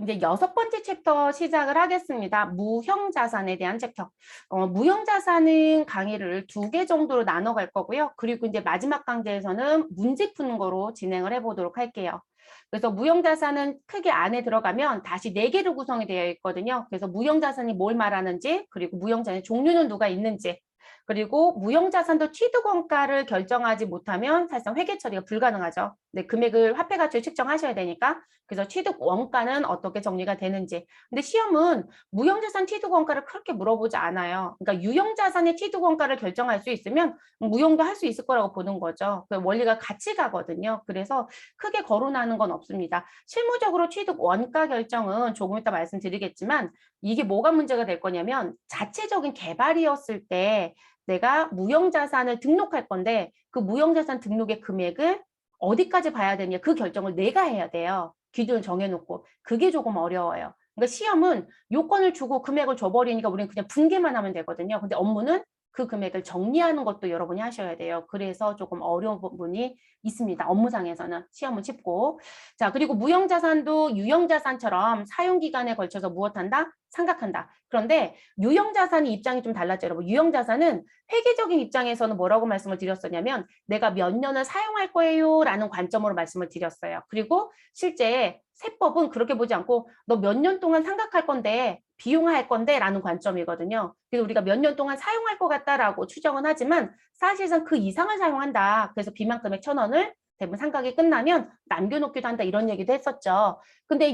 이제 6번째 챕터 시작을 하겠습니다. 무형자산에 대한 챕터. 무형자산은 강의를 2개 정도로 나눠 갈 거고요. 그리고 이제 마지막 강좌에서는 문제 푸는 거로 진행을 해보도록 할게요. 그래서 무형자산은 크게 안에 들어가면 다시 4개로 구성이 되어 있거든요. 그래서 무형자산이 뭘 말하는지, 그리고 무형자산의 종류는 누가 있는지, 그리고 무형자산도 취득원가를 결정하지 못하면 사실상 회계 처리가 불가능하죠. 네, 금액을 화폐 가치를 측정하셔야 되니까. 그래서 취득원가는 어떻게 정리가 되는지. 근데 시험은 무형자산 취득원가를 그렇게 물어보지 않아요. 그러니까 유형자산의 취득원가를 결정할 수 있으면 무형도 할 수 있을 거라고 보는 거죠. 그 원리가 같이 가거든요. 그래서 크게 거론하는 건 없습니다. 실무적으로 취득원가 결정은 조금 이따 말씀드리겠지만 이게 뭐가 문제가 될 거냐면 자체적인 개발이었을 때 내가 무형자산을 등록할 건데 그 무형자산 등록의 금액을 어디까지 봐야 되냐 그 결정을 내가 해야 돼요. 기준을 정해놓고. 그게 조금 어려워요. 그러니까 시험은 요건을 주고 금액을 줘버리니까 우리는 그냥 분개만 하면 되거든요. 근데 업무는 그 금액을 정리하는 것도 여러분이 하셔야 돼요. 그래서 조금 어려운 부분이 있습니다. 업무상에서는 시험은 쉽고. 자, 그리고 무형자산도 유형자산처럼 사용기간에 걸쳐서 무엇한다? 상각한다. 그런데 유형자산의 입장이 좀 달랐죠, 여러분. 유형자산은 회계적인 입장에서는 뭐라고 말씀을 드렸었냐면 내가 몇 년을 사용할 거예요 라는 관점으로 말씀을 드렸어요. 그리고 실제 세법은 그렇게 보지 않고 너 몇 년 동안 상각할 건데 비용할 건데 라는 관점이거든요. 그래서 우리가 몇 년 동안 사용할 것 같다라고 추정은 하지만 사실상 그 이상을 사용한다. 그래서 비만 금액 1,000원을 대부분 상각이 끝나면 남겨놓기도 한다 이런 얘기도 했었죠. 근데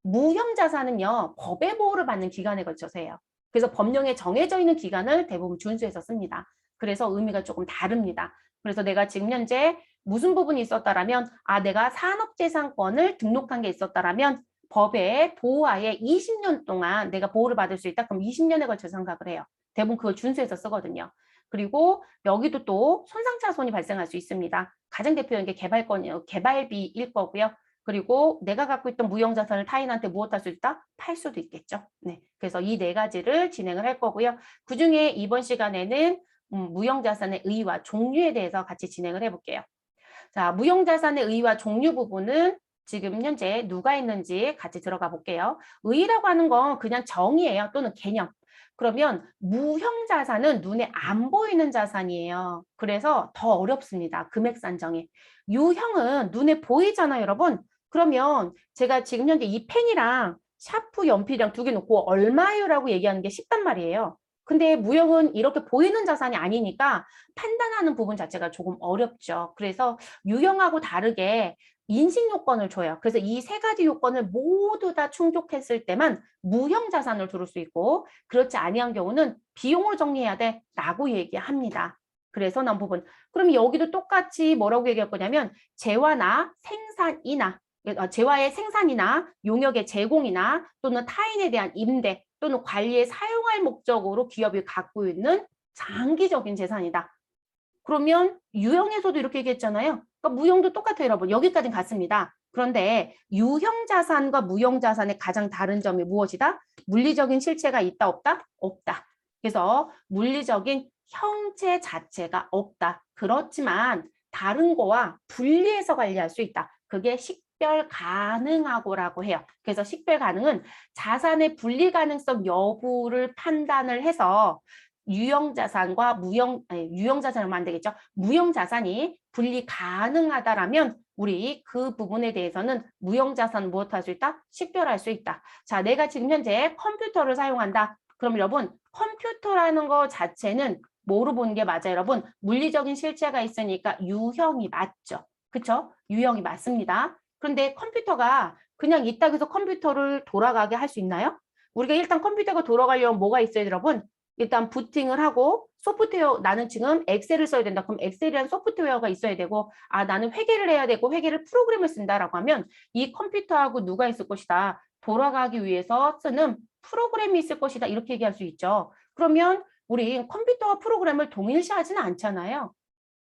무형 자산은요 법의 보호를 받는 기간에 걸쳐서 해요. 그래서 법령에 정해져 있는 기간을 대부분 준수해서 씁니다. 그래서 의미가 조금 다릅니다. 그래서 내가 지금 현재 무슨 부분이 있었다라면 내가 산업재산권을 등록한 게 있었다라면 법의 보호하에 20년 동안 내가 보호를 받을 수 있다. 그럼 20년에 걸쳐 생각을 해요. 대부분 그걸 준수해서 쓰거든요. 그리고 여기도 또 손상차손이 발생할 수 있습니다. 가장 대표적인 게 개발비일 거고요. 그리고 내가 갖고 있던 무형자산을 타인한테 무엇할 수 있다? 팔 수도 있겠죠. 네, 그래서 이 4가지를 진행을 할 거고요. 그중에 이번 시간에는 무형자산의 의의와 종류에 대해서 같이 진행을 해볼게요. 자, 무형자산의 의의와 종류 부분은 지금 현재 누가 있는지 같이 들어가 볼게요. 의의라고 하는 건 그냥 정의예요. 또는 개념. 그러면 무형자산은 눈에 안 보이는 자산이에요. 그래서 더 어렵습니다. 금액 산정이. 유형은 눈에 보이잖아요, 여러분. 그러면 제가 지금 현재 이 펜이랑 샤프 연필이랑 2개 놓고 얼마요라고 얘기하는 게 쉽단 말이에요. 근데 무형은 이렇게 보이는 자산이 아니니까 판단하는 부분 자체가 조금 어렵죠. 그래서 유형하고 다르게 인식 요건을 줘요. 그래서 이 3가지 요건을 모두 다 충족했을 때만 무형 자산을 두를 수 있고 그렇지 아니한 경우는 비용을 정리해야 돼 라고 얘기합니다. 그래서 난 부분. 그럼 여기도 똑같이 뭐라고 얘기할 거냐면 재화나 생산이나 재화의 생산이나 용역의 제공이나 또는 타인에 대한 임대 또는 관리에 사용할 목적으로 기업이 갖고 있는 장기적인 재산이다. 그러면 유형에서도 이렇게 얘기했잖아요. 그러니까 무형도 똑같아요, 여러분. 여기까지는 같습니다. 그런데 유형자산과 무형자산의 가장 다른 점이 무엇이다? 물리적인 실체가 있다, 없다? 없다. 그래서 물리적인 형체 자체가 없다. 그렇지만 다른 거와 분리해서 관리할 수 있다. 그게 식별 가능하고라고 해요. 그래서 식별 가능은 자산의 분리 가능성 여부를 판단을 해서 유형자산과 유형자산을 하면 안 되겠죠. 무형자산이 분리 가능하다라면 우리 그 부분에 대해서는 무형자산 무엇할 수 있다? 식별할 수 있다. 자, 내가 지금 현재 컴퓨터를 사용한다. 그럼 여러분 컴퓨터라는 거 자체는 뭐로 보는 게 맞아요, 여러분? 물리적인 실체가 있으니까 유형이 맞죠. 그쵸? 유형이 맞습니다. 그런데 컴퓨터가 그냥 있다고 해서 컴퓨터를 돌아가게 할 수 있나요? 우리가 일단 컴퓨터가 돌아가려면 뭐가 있어요, 여러분? 일단 부팅을 하고 소프트웨어 나는 지금 엑셀을 써야 된다. 그럼 엑셀이라는 소프트웨어가 있어야 되고 나는 회계를 해야 되고 회계를 프로그램을 쓴다라고 하면 이 컴퓨터하고 누가 있을 것이다. 돌아가기 위해서 쓰는 프로그램이 있을 것이다. 이렇게 얘기할 수 있죠. 그러면 우리 컴퓨터와 프로그램을 동일시하지는 않잖아요.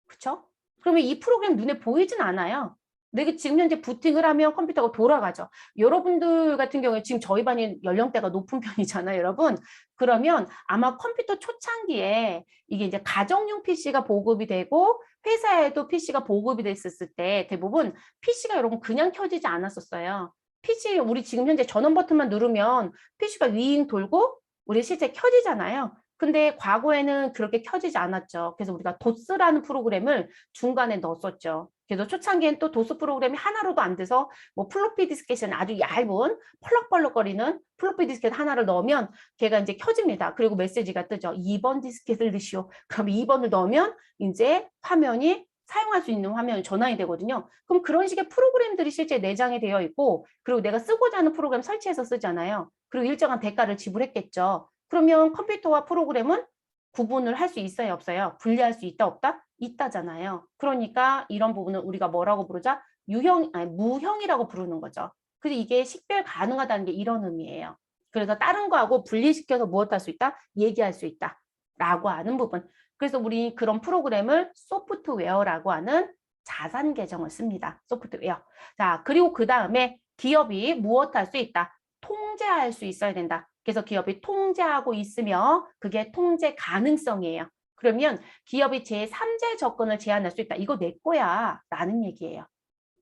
그렇죠? 그러면 이 프로그램 눈에 보이진 않아요. 내가 지금 현재 부팅을 하면 컴퓨터가 돌아가죠. 여러분들 같은 경우에 지금 저희 반이 연령대가 높은 편이잖아요, 여러분. 그러면 아마 컴퓨터 초창기에 이게 이제 가정용 PC가 보급이 되고 회사에도 PC가 보급이 됐었을 때 대부분 PC가 여러분 그냥 켜지지 않았었어요. PC 우리 지금 현재 전원 버튼만 누르면 PC가 윙 돌고 우리 실제 켜지잖아요. 근데 과거에는 그렇게 켜지지 않았죠. 그래서 우리가 도스라는 프로그램을 중간에 넣었었죠. 그래서 초창기엔 또 도스 프로그램이 하나로도 안 돼서 뭐 플로피 디스켓은 아주 얇은 펄럭펄럭거리는 플로피 디스켓 하나를 넣으면 걔가 이제 켜집니다. 그리고 메시지가 뜨죠. 2번 디스켓을 넣으시오. 그럼 2번을 넣으면 이제 화면이 사용할 수 있는 화면이 전환이 되거든요. 그럼 그런 식의 프로그램들이 실제 내장이 되어 있고 그리고 내가 쓰고자 하는 프로그램 설치해서 쓰잖아요. 그리고 일정한 대가를 지불했겠죠. 그러면 컴퓨터와 프로그램은 구분을 할 수 있어요, 없어요? 분리할 수 있다, 없다? 있다잖아요. 그러니까 이런 부분은 우리가 뭐라고 부르자? 무형이라고 부르는 거죠. 그래서 이게 식별 가능하다는 게 이런 의미예요. 그래서 다른 거하고 분리시켜서 무엇 할 수 있다? 얘기할 수 있다. 라고 하는 부분. 그래서 우리 그런 프로그램을 소프트웨어라고 하는 자산 계정을 씁니다. 소프트웨어. 자, 그리고 그 다음에 기업이 무엇 할 수 있다? 통제할 수 있어야 된다. 그래서 기업이 통제하고 있으며 그게 통제 가능성이에요. 그러면 기업이 제3자 접근을 제한할 수 있다. 이거 내 거야 라는 얘기예요.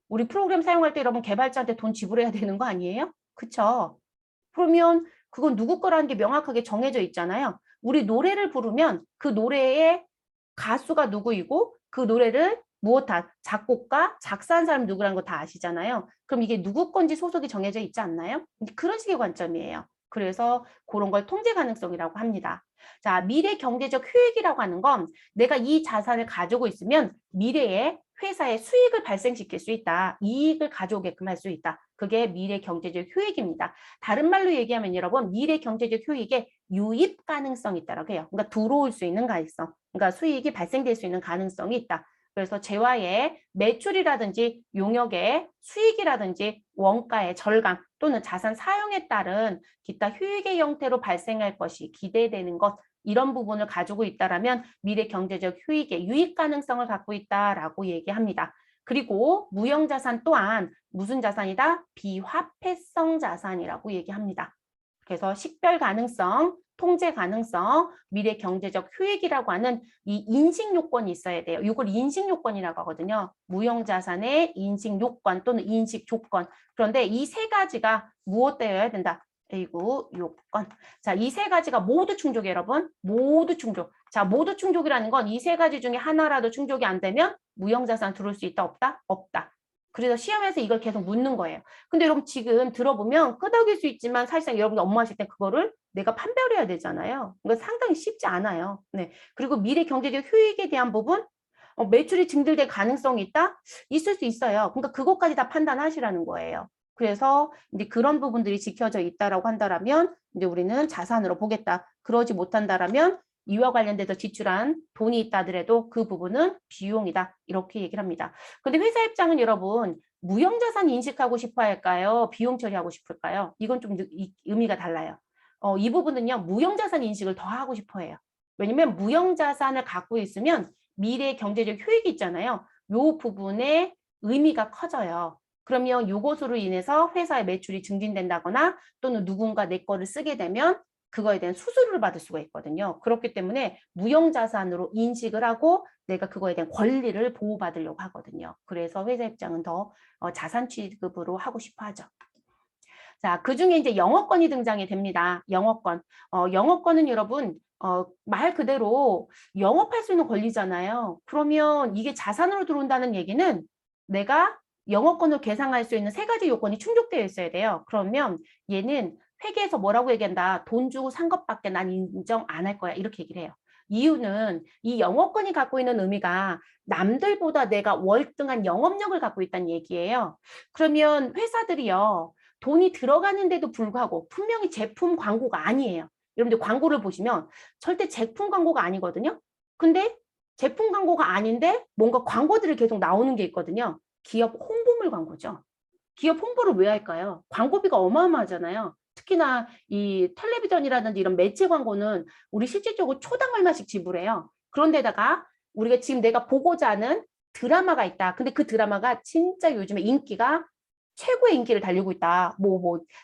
우리 프로그램 사용할 때 여러분 개발자한테 돈 지불해야 되는 거 아니에요? 그쵸? 그러면 그건 누구 거라는 게 명확하게 정해져 있잖아요. 우리 노래를 부르면 그 노래의 가수가 누구이고 그 노래를 무엇한 작곡가, 작사한 사람 누구라는 거 다 아시잖아요. 그럼 이게 누구 건지 소속이 정해져 있지 않나요? 그런 식의 관점이에요. 그래서 그런 걸 통제 가능성이라고 합니다. 자, 미래 경제적 효익이라고 하는 건 내가 이 자산을 가지고 있으면 미래에 회사에 수익을 발생시킬 수 있다. 이익을 가져오게끔 할 수 있다. 그게 미래 경제적 효익입니다. 다른 말로 얘기하면 여러분 미래 경제적 효익에 유입 가능성이 있다라고 해요. 그러니까 들어올 수 있는 가능성. 그러니까 수익이 발생될 수 있는 가능성이 있다. 그래서 재화의 매출이라든지 용역의 수익이라든지 원가의 절감 또는 자산 사용에 따른 기타 효익의 형태로 발생할 것이 기대되는 것 이런 부분을 가지고 있다라면 미래 경제적 효익의 유익 가능성을 갖고 있다라고 얘기합니다. 그리고 무형자산 또한 무슨 자산이다? 비화폐성 자산이라고 얘기합니다. 그래서 식별 가능성, 통제 가능성, 미래 경제적 효익이라고 하는 이 인식 요건이 있어야 돼요. 이걸 인식 요건이라고 하거든요. 무형자산의 인식 요건 또는 인식 조건. 그런데 이 세 가지가 무엇되어야 된다? 그리고 요건. 자, 이 세 가지가 모두 충족이에요, 여러분. 모두 충족. 자, 모두 충족이라는 건 이 세 가지 중에 하나라도 충족이 안 되면 무형자산 들어올 수 있다, 없다? 없다. 그래서 시험에서 이걸 계속 묻는 거예요. 근데 여러분 지금 들어보면 끄덕일 수 있지만 사실상 여러분이 업무하실 때 그거를 내가 판별해야 되잖아요. 이거 상당히 쉽지 않아요. 네. 그리고 미래 경제적 효익에 대한 부분, 매출이 증대될 가능성이 있다? 있을 수 있어요. 그러니까 그것까지 다 판단하시라는 거예요. 그래서 이제 그런 부분들이 지켜져 있다라고 한다라면 이제 우리는 자산으로 보겠다. 그러지 못한다라면 이와 관련돼서 지출한 돈이 있다 하더라도 그 부분은 비용이다. 이렇게 얘기를 합니다. 근데 회사 입장은 여러분 무형자산 인식하고 싶어 할까요? 비용 처리하고 싶을까요? 이건 좀 의미가 달라요. 이 부분은요. 무형자산 인식을 더 하고 싶어 해요. 왜냐면 무형자산을 갖고 있으면 미래 경제적 효익이 있잖아요. 요 부분에 의미가 커져요. 그러면 이것으로 인해서 회사의 매출이 증진된다거나 또는 누군가 내 거를 쓰게 되면 그거에 대한 수수료를 받을 수가 있거든요. 그렇기 때문에 무형자산으로 인식을 하고 내가 그거에 대한 권리를 보호받으려고 하거든요. 그래서 회사 입장은 더 자산 취급으로 하고 싶어 하죠. 자, 그중에 이제 영업권이 등장이 됩니다. 영업권. 영업권은 여러분 말 그대로 영업할 수 있는 권리잖아요. 그러면 이게 자산으로 들어온다는 얘기는 내가 영업권을 계상할 수 있는 세 가지 요건이 충족되어 있어야 돼요. 그러면 얘는 회계에서 뭐라고 얘기한다. 돈 주고 산 것밖에 난 인정 안 할 거야. 이렇게 얘기를 해요. 이유는 이 영업권이 갖고 있는 의미가 남들보다 내가 월등한 영업력을 갖고 있다는 얘기예요. 그러면 회사들이요. 돈이 들어가는데도 불구하고 분명히 제품 광고가 아니에요. 여러분들 광고를 보시면 절대 제품 광고가 아니거든요. 근데 제품 광고가 아닌데 뭔가 광고들이 계속 나오는 게 있거든요. 기업 홍보물 광고죠. 기업 홍보를 왜 할까요? 광고비가 어마어마하잖아요. 특히나 이 텔레비전이라든지 이런 매체 광고는 우리 실질적으로 초당 얼마씩 지불해요. 그런데다가 우리가 지금 내가 보고자 하는 드라마가 있다. 근데 그 드라마가 진짜 요즘에 인기가 최고의 인기를 달리고 있다.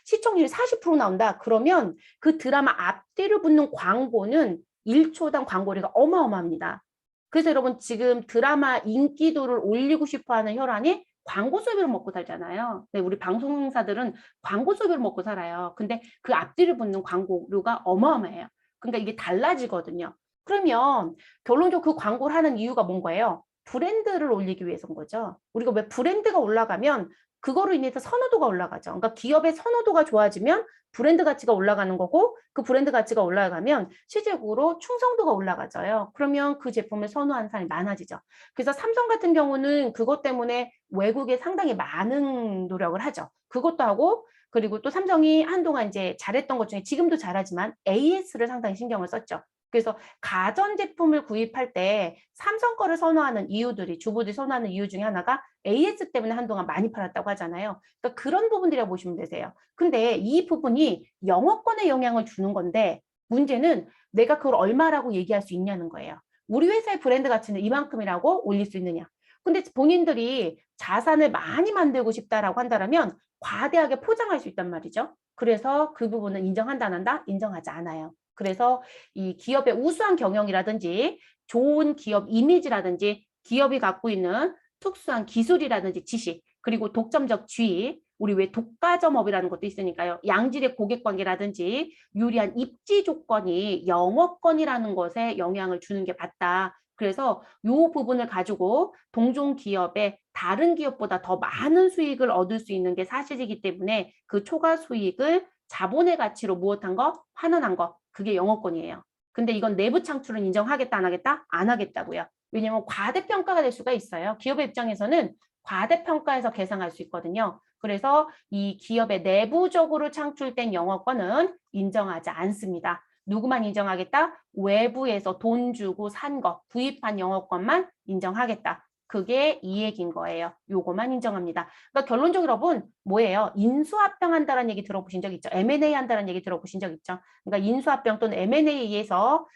시청률이 40% 나온다. 그러면 그 드라마 앞뒤를 붙는 광고는 1초당 광고료가 어마어마합니다. 그래서 여러분 지금 드라마 인기도를 올리고 싶어하는 혈안이 광고 수입으로 먹고 살잖아요. 네, 우리 방송사들은 광고 수입으로 먹고 살아요. 근데 그 앞뒤를 붙는 광고료가 어마어마해요. 그러니까 이게 달라지거든요. 그러면 결론적으로 그 광고를 하는 이유가 뭔 거예요? 브랜드를 올리기 위해서인 거죠. 우리가 왜 브랜드가 올라가면 그거로 인해서 선호도가 올라가죠. 그러니까 기업의 선호도가 좋아지면 브랜드 가치가 올라가는 거고 그 브랜드 가치가 올라가면 실질적으로 충성도가 올라가져요. 그러면 그 제품을 선호하는 사람이 많아지죠. 그래서 삼성 같은 경우는 그것 때문에 외국에 상당히 많은 노력을 하죠. 그것도 하고 그리고 또 삼성이 한동안 이제 잘했던 것 중에 지금도 잘하지만 AS를 상당히 신경을 썼죠. 그래서 가전제품을 구입할 때 삼성 거를 선호하는 이유들이 주부들이 선호하는 이유 중에 하나가 AS 때문에 한동안 많이 팔았다고 하잖아요. 그러니까 그런 부분들이라고 보시면 되세요. 근데 이 부분이 영업권에 영향을 주는 건데 문제는 내가 그걸 얼마라고 얘기할 수 있냐는 거예요. 우리 회사의 브랜드 가치는 이만큼이라고 올릴 수 있느냐. 근데 본인들이 자산을 많이 만들고 싶다라고 한다면 과대하게 포장할 수 있단 말이죠. 그래서 그 부분은 인정한다 안 한다? 인정하지 않아요. 그래서 이 기업의 우수한 경영이라든지 좋은 기업 이미지라든지 기업이 갖고 있는 특수한 기술이라든지 지식 그리고 독점적 지위 우리 왜 독과점업이라는 것도 있으니까요. 양질의 고객 관계라든지 유리한 입지 조건이 영업권이라는 것에 영향을 주는 게 맞다. 그래서 이 부분을 가지고 동종 기업의 다른 기업보다 더 많은 수익을 얻을 수 있는 게 사실이기 때문에 그 초과 수익을 자본의 가치로 무엇한 거? 환원한 거. 그게 영업권이에요. 근데 이건 내부 창출은 인정하겠다 안 하겠다? 안 하겠다고요. 왜냐하면 과대평가가 될 수가 있어요. 기업의 입장에서는 과대평가해서 계산할 수 있거든요. 그래서 이 기업의 내부적으로 창출된 영업권은 인정하지 않습니다. 누구만 인정하겠다? 외부에서 돈 주고 산 거, 구입한 영업권만 인정하겠다. 그게 이 얘기인 거예요. 요거만 인정합니다. 그러니까 결론적으로 여러분 뭐예요? 인수합병한다는 얘기 들어보신 적 있죠? M&A 한다는 얘기 들어보신 적 있죠? 그러니까 인수합병 또는 M&A에서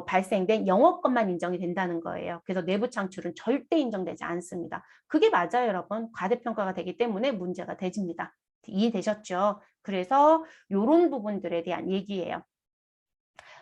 발생된 영업권만 인정이 된다는 거예요. 그래서 내부 창출은 절대 인정되지 않습니다. 그게 맞아요, 여러분. 과대평가가 되기 때문에 문제가 되집니다. 이해되셨죠? 그래서 이런 부분들에 대한 얘기예요.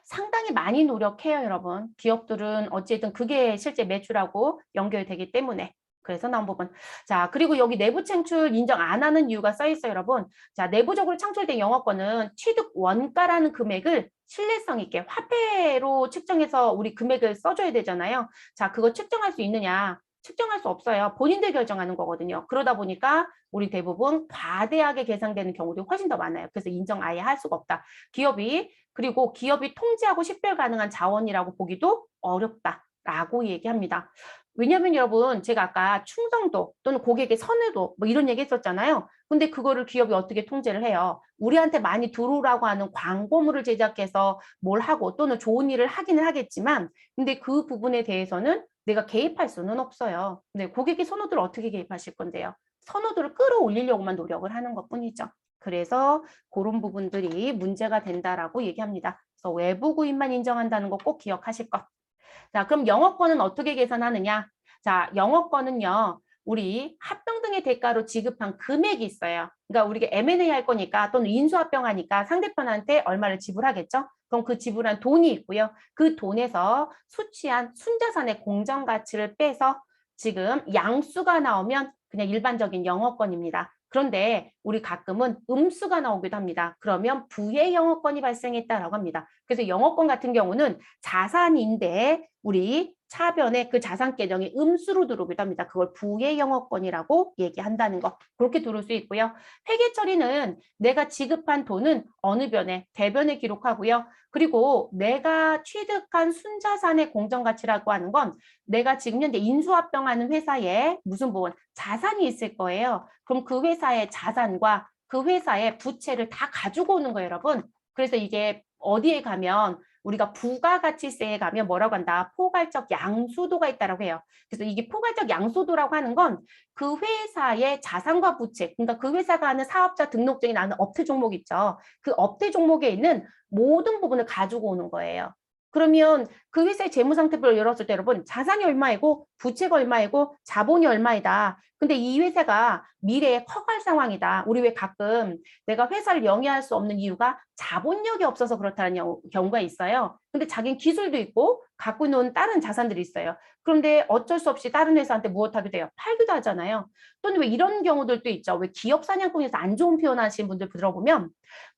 상당히 많이 노력해요, 여러분. 기업들은 어쨌든 그게 실제 매출하고 연결되기 때문에. 그래서 나온 부분. 자, 그리고 여기 내부 창출 인정 안 하는 이유가 써 있어요, 여러분. 자, 내부적으로 창출된 영업권은 취득 원가라는 금액을 신뢰성 있게 화폐로 측정해서 우리 금액을 써줘야 되잖아요. 자, 그거 측정할 수 있느냐? 측정할 수 없어요. 본인들 결정하는 거거든요. 그러다 보니까 우리 대부분 과대하게 계산되는 경우도 훨씬 더 많아요. 그래서 인정 아예 할 수가 없다. 그리고 기업이 통제하고 식별 가능한 자원이라고 보기도 어렵다라고 얘기합니다. 왜냐하면 여러분 제가 아까 충성도 또는 고객의 선호도 뭐 이런 얘기 했었잖아요. 근데 그거를 기업이 어떻게 통제를 해요? 우리한테 많이 들어오라고 하는 광고물을 제작해서 뭘 하고 또는 좋은 일을 하기는 하겠지만 근데 그 부분에 대해서는 내가 개입할 수는 없어요. 근데 고객의 선호도를 어떻게 개입하실 건데요? 선호도를 끌어올리려고만 노력을 하는 것뿐이죠. 그래서 그런 부분들이 문제가 된다라고 얘기합니다. 그래서 외부 구입만 인정한다는 거 꼭 기억하실 것. 자, 그럼 영업권은 어떻게 계산하느냐? 자, 영업권은요. 우리 합병 등의 대가로 지급한 금액이 있어요. 그러니까 우리가 M&A 할 거니까 또는 인수합병 하니까 상대편한테 얼마를 지불하겠죠? 그럼 그 지불한 돈이 있고요. 그 돈에서 수취한 순자산의 공정 가치를 빼서 지금 양수가 나오면 그냥 일반적인 영업권입니다. 그런데 우리 가끔은 음수가 나오기도 합니다. 그러면 부의 영업권이 발생했다라고 합니다. 그래서 영업권 같은 경우는 자산인데 우리 차변에 그 자산 계정이 음수로 들어오기도 합니다. 그걸 부의 영업권이라고 얘기한다는 거. 그렇게 들을 수 있고요. 회계 처리는 내가 지급한 돈은 어느 변에 대변에 기록하고요. 그리고 내가 취득한 순자산의 공정가치라고 하는 건 내가 지금 현재 인수합병하는 회사에 무슨 부분 자산이 있을 거예요. 그럼 그 회사의 자산과 그 회사의 부채를 다 가지고 오는 거예요, 여러분. 그래서 이게 어디에 가면 우리가 부가가치세에 가면 뭐라고 한다? 포괄적 양수도가 있다라고 해요. 그래서 이게 포괄적 양수도라고 하는 건 그 회사의 자산과 부채, 그러니까 그 회사가 하는 사업자 등록증이 나는 업태 종목 있죠. 그 업태 종목에 있는 모든 부분을 가지고 오는 거예요. 그러면 그 회사의 재무상태표를 열었을 때 여러분 자산이 얼마이고 부채가 얼마이고 자본이 얼마이다. 근데 이 회사가 미래에 커갈 상황이다. 우리 왜 가끔 내가 회사를 영위할 수 없는 이유가 자본력이 없어서 그렇다는 경우가 있어요. 근데 자기는 기술도 있고 갖고 있는 다른 자산들이 있어요. 그런데 어쩔 수 없이 다른 회사한테 무엇하게 돼요? 팔기도 하잖아요. 또는 왜 이런 경우들도 있죠. 왜 기업 사냥꾼에서 안 좋은 표현 하시는 분들 들어보면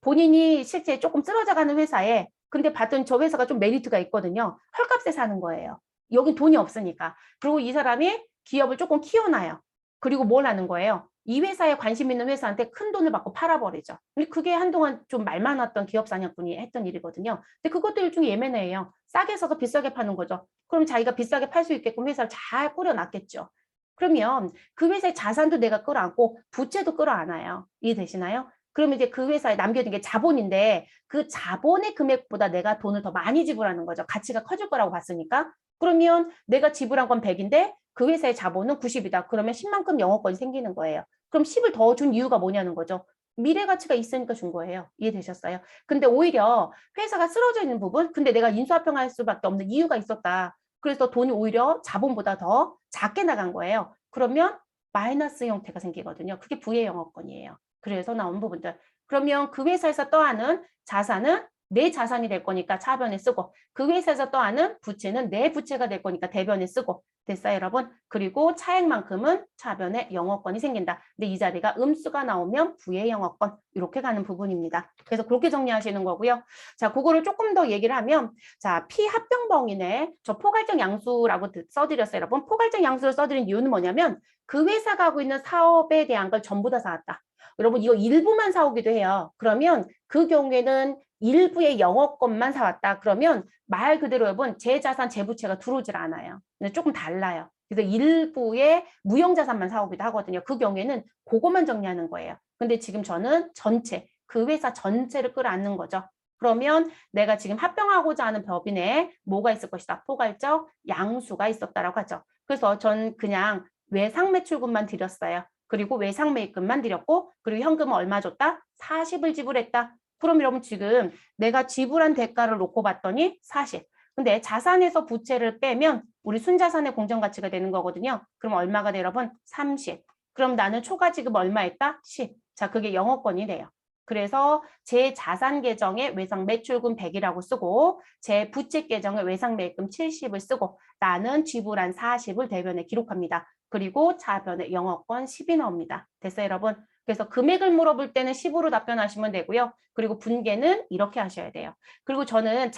본인이 실제 조금 쓰러져가는 회사에 근데 봤더니 저 회사가 좀 메리트가 있거든요. 헐값에 사는 거예요. 여긴 돈이 없으니까. 그리고 이 사람이 기업을 조금 키워놔요. 그리고 뭘 하는 거예요? 이 회사에 관심 있는 회사한테 큰 돈을 받고 팔아버리죠. 근데 그게 한동안 좀 말 많았던 기업 사냥꾼이 했던 일이거든요. 근데 그것도 일종의 예매네요. 싸게 사서 비싸게 파는 거죠. 그럼 자기가 비싸게 팔 수 있게끔 회사를 잘 꾸려놨겠죠. 그러면 그 회사의 자산도 내가 끌어안고 부채도 끌어안아요. 이해되시나요? 그러면 이제 그 회사에 남겨진 게 자본인데 그 자본의 금액보다 내가 돈을 더 많이 지불하는 거죠. 가치가 커질 거라고 봤으니까. 그러면 내가 지불한 건 100인데 그 회사의 자본은 90이다. 그러면 10만큼 영업권이 생기는 거예요. 그럼 10을 더 준 이유가 뭐냐는 거죠. 미래 가치가 있으니까 준 거예요. 이해되셨어요? 근데 오히려 회사가 쓰러져 있는 부분, 근데 내가 인수합병할 수밖에 없는 이유가 있었다. 그래서 돈이 오히려 자본보다 더 작게 나간 거예요. 그러면 마이너스 형태가 생기거든요. 그게 부의 영업권이에요. 그래서 나온 부분들. 그러면 그 회사에서 떠하는 자산은 내 자산이 될 거니까 차변에 쓰고 그 회사에서 떠하는 부채는 내 부채가 될 거니까 대변에 쓰고 됐어요, 여러분? 그리고 차액만큼은 차변에 영업권이 생긴다. 근데 이 자리가 음수가 나오면 부의 영업권 이렇게 가는 부분입니다. 그래서 그렇게 정리하시는 거고요. 자, 그거를 조금 더 얘기를 하면 자, 피합병범위네. 저 포괄적 양수라고 써드렸어요, 여러분. 포괄적 양수를 써드린 이유는 뭐냐면 그 회사가 하고 있는 사업에 대한 걸 전부 다 사왔다. 여러분 이거 일부만 사오기도 해요. 그러면 그 경우에는 일부의 영업권만 사왔다. 그러면 말 그대로 여러분 제 자산, 제 부채가 들어오질 않아요. 근데 조금 달라요. 그래서 일부의 무형자산만 사오기도 하거든요. 그 경우에는 그것만 정리하는 거예요. 근데 지금 저는 전체, 그 회사 전체를 끌어안는 거죠. 그러면 내가 지금 합병하고자 하는 법인에 뭐가 있을 것이다. 포괄적 양수가 있었다라고 하죠. 그래서 전 그냥 외상매출금만 드렸어요. 그리고 외상매입금만 드렸고 그리고 현금은 얼마 줬다? 40을 지불했다. 그럼 여러분 지금 내가 지불한 대가를 놓고 봤더니 40. 근데 자산에서 부채를 빼면 우리 순자산의 공정가치가 되는 거거든요. 그럼 얼마가 돼 여러분? 30. 그럼 나는 초과지급 얼마 했다? 10. 자, 그게 영업권이 돼요. 그래서 제 자산 계정에 외상 매출금 100이라고 쓰고 제 부채 계정에 외상 매입금 70을 쓰고 나는 지불한 40을 대변에 기록합니다. 그리고 차변에 영업권 10이 나옵니다. 됐어요, 여러분? 그래서 금액을 물어볼 때는 10으로 답변하시면 되고요. 그리고 분계는 이렇게 하셔야 돼요. 그리고 저는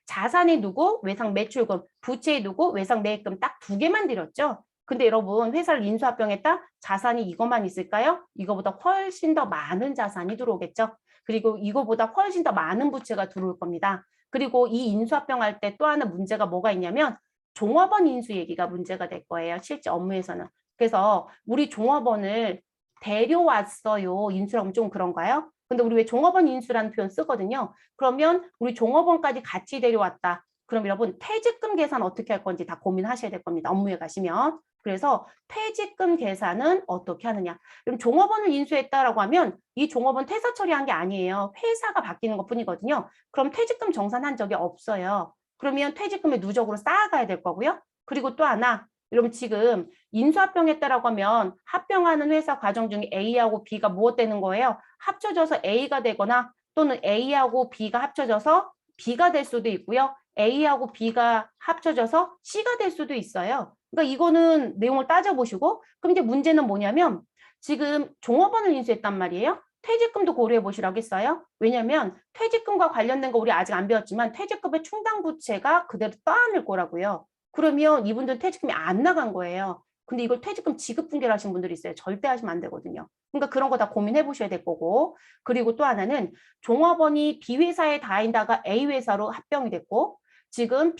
자산이 누구, 외상 매출금, 부채에 누구, 외상 매입금 딱 두 개만 드렸죠. 근데 여러분 회사를 인수합병했다? 자산이 이것만 있을까요? 이거보다 훨씬 더 많은 자산이 들어오겠죠. 그리고 이거보다 훨씬 더 많은 부채가 들어올 겁니다. 그리고 이 인수합병할 때 또 하나 문제가 뭐가 있냐면 종업원 인수 얘기가 문제가 될 거예요. 실제 업무에서는. 그래서 우리 종업원을 데려왔어요. 인수라고 좀 그런가요? 근데 우리 왜 종업원 인수라는 표현 쓰거든요. 그러면 우리 종업원까지 같이 데려왔다. 그럼 여러분 퇴직금 계산 어떻게 할 건지 다 고민하셔야 될 겁니다. 업무에 가시면. 그래서 퇴직금 계산은 어떻게 하느냐. 그럼 종업원을 인수했다라고 하면 이 종업원 퇴사 처리한 게 아니에요. 회사가 바뀌는 것 뿐이거든요. 그럼 퇴직금 정산한 적이 없어요. 그러면 퇴직금을 누적으로 쌓아가야 될 거고요. 그리고 또 하나, 여러분 지금 인수합병했다라고 하면 합병하는 회사 과정 중에 A하고 B가 무엇 되는 거예요? 합쳐져서 A가 되거나 또는 A하고 B가 합쳐져서 B가 될 수도 있고요. A하고 B가 합쳐져서 C가 될 수도 있어요. 그러니까 이거는 내용을 따져보시고 그럼 이제 문제는 뭐냐면 지금 종업원을 인수했단 말이에요. 퇴직금도 고려해 보시라고 했어요. 왜냐하면 퇴직금과 관련된 거 우리 아직 안 배웠지만 퇴직금의 충당 부채가 그대로 떠안을 거라고요. 그러면 이분들은 퇴직금이 안 나간 거예요. 근데 이걸 퇴직금 지급 분개를 하신 분들이 있어요. 절대 하시면 안 되거든요. 그러니까 그런 거 다 고민해 보셔야 될 거고. 그리고 또 하나는 종업원이 B 회사에 다니다가 A 회사로 합병이 됐고 지금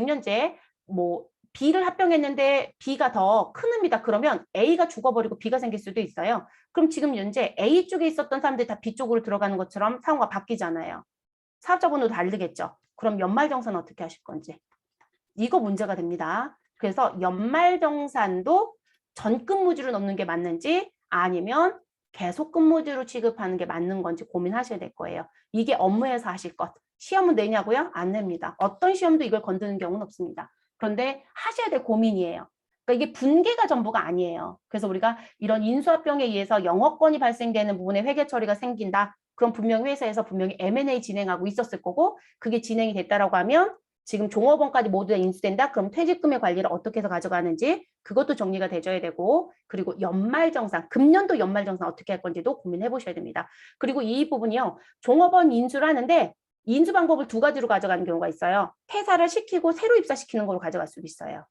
현재 뭐 B를 합병했는데 B가 더 큰 놈이다. 그러면 A가 죽어버리고 B가 생길 수도 있어요. 그럼 지금 현재 A 쪽에 있었던 사람들이 다 B 쪽으로 들어가는 것처럼 상황과 바뀌잖아요. 사업자번호도 다르겠죠. 그럼 연말정산 어떻게 하실 건지. 이거 문제가 됩니다. 그래서 연말정산도 전근무주로 넣는 게 맞는지 아니면 계속 근무주로 취급하는 게 맞는 건지 고민하셔야 될 거예요. 이게 업무에서 하실 것. 시험은 내냐고요? 안 냅니다. 어떤 시험도 이걸 건드는 경우는 없습니다. 그런데 하셔야 될 고민이에요. 그러니까 이게 분계가 전부가 아니에요. 그래서 우리가 이런 인수합병에 의해서 영업권이 발생되는 부분에 회계 처리가 생긴다. 그럼 분명히 회사에서 분명히 M&A 진행하고 있었을 거고 그게 진행이 됐다라고 하면 지금 종업원까지 모두 다 인수된다. 그럼 퇴직금의 관리를 어떻게 해서 가져가는지 그것도 정리가 되줘야 되고 그리고 연말정산, 금년도 연말정산 어떻게 할 건지도 고민해 보셔야 됩니다. 그리고 이 부분이요. 종업원 인수를 하는데 인수 방법을 두 가지로 가져가는 경우가 있어요. 퇴사를 시키고 새로 입사시키는 걸로 가져갈 수도 있어요.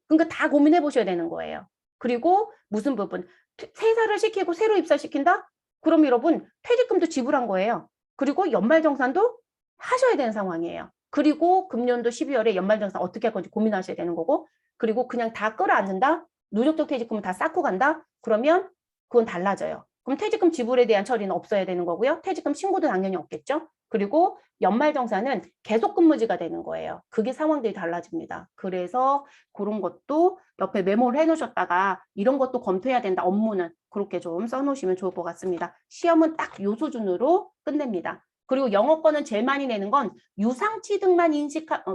그러니까 다 고민해 보셔야 되는 거예요. 그리고 무슨 부분? 퇴사를 시키고 새로 입사시킨다? 그럼 여러분 퇴직금도 지불한 거예요. 그리고 연말정산도 하셔야 되는 상황이에요. 그리고 금년도 12월에 연말정산 어떻게 할 건지 고민하셔야 되는 거고 그리고 그냥 다 끌어안는다? 누적적 퇴직금을 다 쌓고 간다? 그러면 그건 달라져요. 그럼 퇴직금 지불에 대한 처리는 없어야 되는 거고요. 퇴직금 신고도 당연히 없겠죠. 그리고 연말정산은 계속 근무지가 되는 거예요. 그게 상황들이 달라집니다. 그래서 그런 것도 옆에 메모를 해놓으셨다가 이런 것도 검토해야 된다. 업무는 그렇게 좀 써놓으시면 좋을 것 같습니다. 시험은 딱 요 수준으로 끝냅니다. 그리고 영어권은 제일 많이 내는 건 유상취득만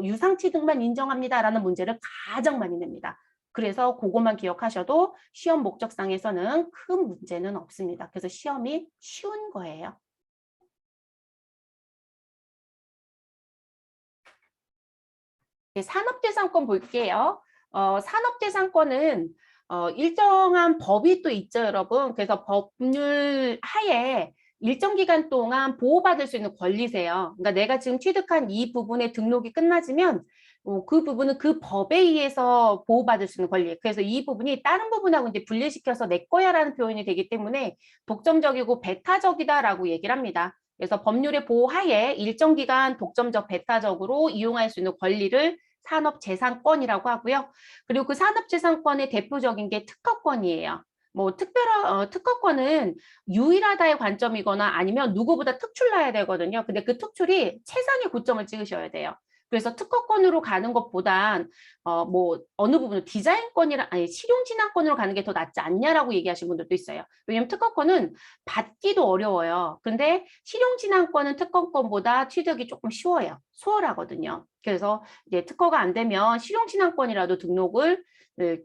유상취득만 인정합니다라는 문제를 가장 많이 냅니다. 그래서 그것만 기억하셔도 시험 목적상에서는 큰 문제는 없습니다. 그래서 시험이 쉬운 거예요. 산업재산권 볼게요. 산업재산권은 일정한 법이 또 있죠, 여러분. 그래서 법률 하에 일정 기간 동안 보호받을 수 있는 권리세요. 그러니까 내가 지금 취득한 이 부분의 등록이 끝나지면 그 부분은 그 법에 의해서 보호받을 수 있는 권리. 그래서 이 부분이 다른 부분하고 이제 분리시켜서 내 거야라는 표현이 되기 때문에 독점적이고 배타적이다라고 얘기를 합니다. 그래서 법률의 보호하에 일정 기간 독점적 배타적으로 이용할 수 있는 권리를 산업재산권이라고 하고요. 그리고 그 산업재산권의 대표적인 게 특허권이에요. 뭐 특허권은 유일하다의 관점이거나 아니면 누구보다 특출나야 되거든요. 근데 그 특출이 최상의 고점을 찍으셔야 돼요. 그래서 특허권으로 가는 것보단 뭐 어느 부분은 디자인권이랑 아니 실용진흥권으로 가는 게 더 낫지 않냐라고 얘기하시는 분들도 있어요. 왜냐하면 특허권은 받기도 어려워요. 근데 실용진흥권은 특허권보다 취득이 조금 쉬워요. 수월하거든요. 그래서 이제 특허가 안 되면 실용진흥권이라도 등록을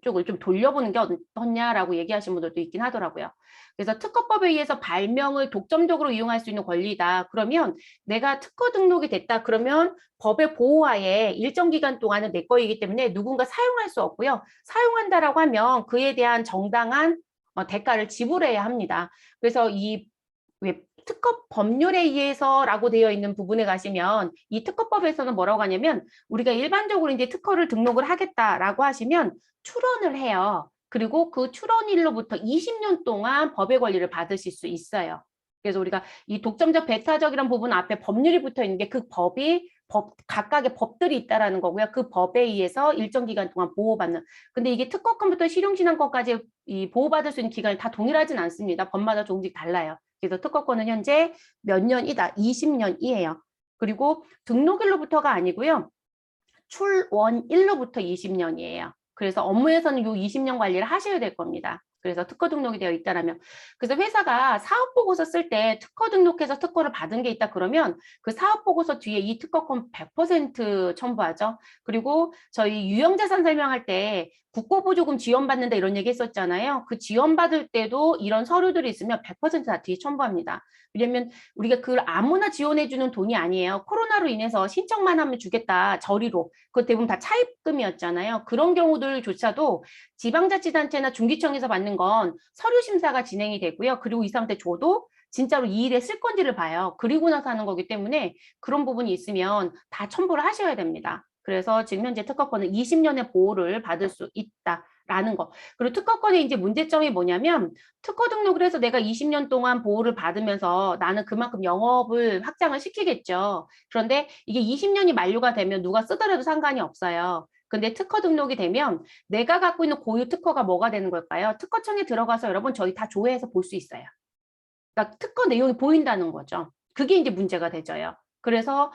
쪽을 좀 돌려보는 게 어떻냐라고 얘기하시는 분들도 있긴 하더라고요. 그래서 특허법에 의해서 발명을 독점적으로 이용할 수 있는 권리다. 그러면 내가 특허 등록이 됐다. 그러면 법의 보호하에 일정 기간 동안은 내 거이기 때문에 누군가 사용할 수 없고요. 사용한다라고 하면 그에 대한 정당한 대가를 지불해야 합니다. 그래서 왜 특허 법률에 의해서라고 되어 있는 부분에 가시면 이 특허법에서는 뭐라고 하냐면 우리가 일반적으로 이제 특허를 등록을 하겠다라고 하시면 출원을 해요. 그리고 그 출원일로부터 20년 동안 법의 권리를 받으실 수 있어요. 그래서 우리가 이 독점적 배타적이라는 부분 앞에 법률이 붙어 있는 게 그 법이 각각의 법들이 있다라는 거고요. 그 법에 의해서 일정 기간 동안 보호받는. 근데 이게 특허권부터 실용신앙권까지 이 보호받을 수 있는 기간이 다 동일하진 않습니다. 법마다 조금씩 달라요. 그래서 특허권은 현재 몇 년이다? 20년이에요. 그리고 등록일로부터가 아니고요. 출원일로부터 20년이에요. 그래서 업무에서는 이 20년 관리를 하셔야 될 겁니다. 그래서 특허 등록이 되어 있다라면. 그래서 회사가 사업보고서 쓸 때 특허 등록해서 특허를 받은 게 있다 그러면 그 사업보고서 뒤에 이 특허권 100% 첨부하죠. 그리고 저희 유형자산 설명할 때 국고보조금 지원받는다 이런 얘기 했었잖아요. 그 지원받을 때도 이런 서류들이 있으면 100%다 뒤에 첨부합니다. 왜냐면 우리가 그걸 아무나 지원해주는 돈이 아니에요. 코로나로 인해서 신청만 하면 주겠다. 저리로. 그거 대부분 다 차입금이었잖아요. 그런 경우들조차도 지방자치단체나 중기청에서 받는 건 서류 심사가 진행이 되고요. 그리고 이 상태 줘도 진짜로 이 일에 쓸 건지를 봐요. 그리고 나서 하는 거기 때문에 그런 부분이 있으면 다 첨부를 하셔야 됩니다. 그래서 지금 현재 특허권은 20년의 보호를 받을 수 있다라는 거. 그리고 특허권의 이제 문제점이 뭐냐면 특허 등록을 해서 내가 20년 동안 보호를 받으면서 나는 그만큼 영업을 확장을 시키겠죠. 그런데 이게 20년이 만료가 되면 누가 쓰더라도 상관이 없어요. 근데 특허 등록이 되면 내가 갖고 있는 고유 특허가 뭐가 되는 걸까요? 특허청에 들어가서 여러분 저희 다 조회해서 볼 수 있어요. 그러니까 특허 내용이 보인다는 거죠. 그게 이제 문제가 되져요. 그래서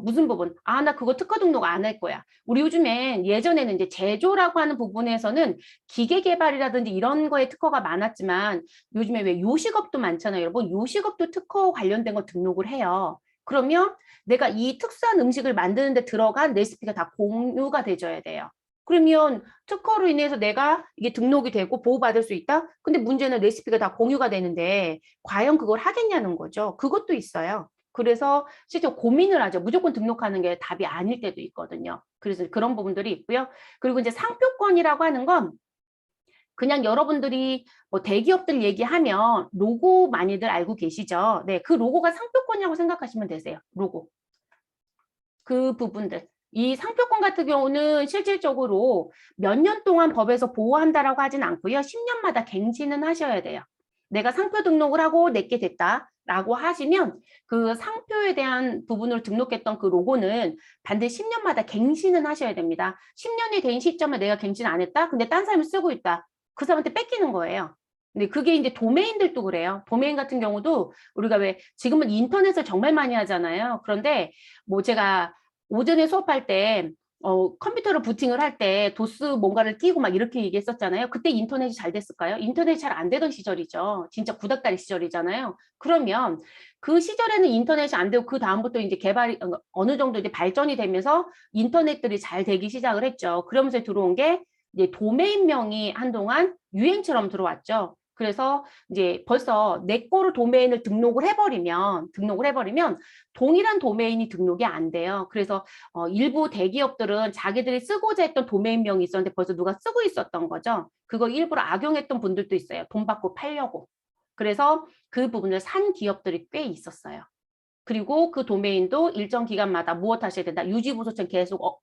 무슨 부분? 아, 나 그거 특허 등록 안 할 거야. 우리 요즘엔 예전에는 이제 제조라고 하는 부분에서는 기계 개발이라든지 이런 거에 특허가 많았지만 요즘에 왜 요식업도 많잖아요. 여러분 요식업도 특허 관련된 거 등록을 해요. 그러면 내가 이 특수한 음식을 만드는데 들어간 레시피가 다 공유가 돼줘야 돼요. 그러면 특허로 인해서 내가 이게 등록이 되고 보호받을 수 있다? 근데 문제는 레시피가 다 공유가 되는데 과연 그걸 하겠냐는 거죠. 그것도 있어요. 그래서 실제 고민을 하죠. 무조건 등록하는 게 답이 아닐 때도 있거든요. 그래서 그런 부분들이 있고요. 그리고 이제 상표권이라고 하는 건 그냥 여러분들이 뭐 대기업들 얘기하면 로고 많이들 알고 계시죠? 네, 그 로고가 상표권이라고 생각하시면 되세요. 로고. 그 부분들. 이 상표권 같은 경우는 실질적으로 몇 년 동안 법에서 보호한다라고 하진 않고요. 10년마다 갱신은 하셔야 돼요. 내가 상표 등록을 하고 내게 됐다라고 하시면 그 상표에 대한 부분을 등록했던 그 로고는 반드시 10년마다 갱신은 하셔야 됩니다. 10년이 된 시점에 내가 갱신 안 했다? 근데 딴 사람이 쓰고 있다. 그 사람한테 뺏기는 거예요. 근데 그게 이제 도메인들도 그래요. 도메인 같은 경우도 우리가 왜 지금은 인터넷을 정말 많이 하잖아요. 그런데 뭐 제가 오전에 수업할 때 컴퓨터를 부팅을 할 때 도스 뭔가를 띄고 막 이렇게 얘기했었잖아요. 그때 인터넷이 잘 됐을까요? 인터넷이 잘 안 되던 시절이죠. 진짜 구닥다리 시절이잖아요. 그러면 그 시절에는 인터넷이 안 되고 그 다음부터 이제 개발이 어느 정도 이제 발전이 되면서 인터넷들이 잘 되기 시작을 했죠. 그러면서 들어온 게 이제 도메인명이 한동안 유행처럼 들어왔죠. 그래서 이제 벌써 내 거로 도메인을 등록을 해버리면 동일한 도메인이 등록이 안 돼요. 그래서 일부 대기업들은 자기들이 쓰고자 했던 도메인명이 있었는데 벌써 누가 쓰고 있었던 거죠. 그거 일부러 악용했던 분들도 있어요. 돈 받고 팔려고. 그래서 그 부분을 산 기업들이 꽤 있었어요. 그리고 그 도메인도 일정 기간마다 무엇 하셔야 된다. 유지보수처럼 계속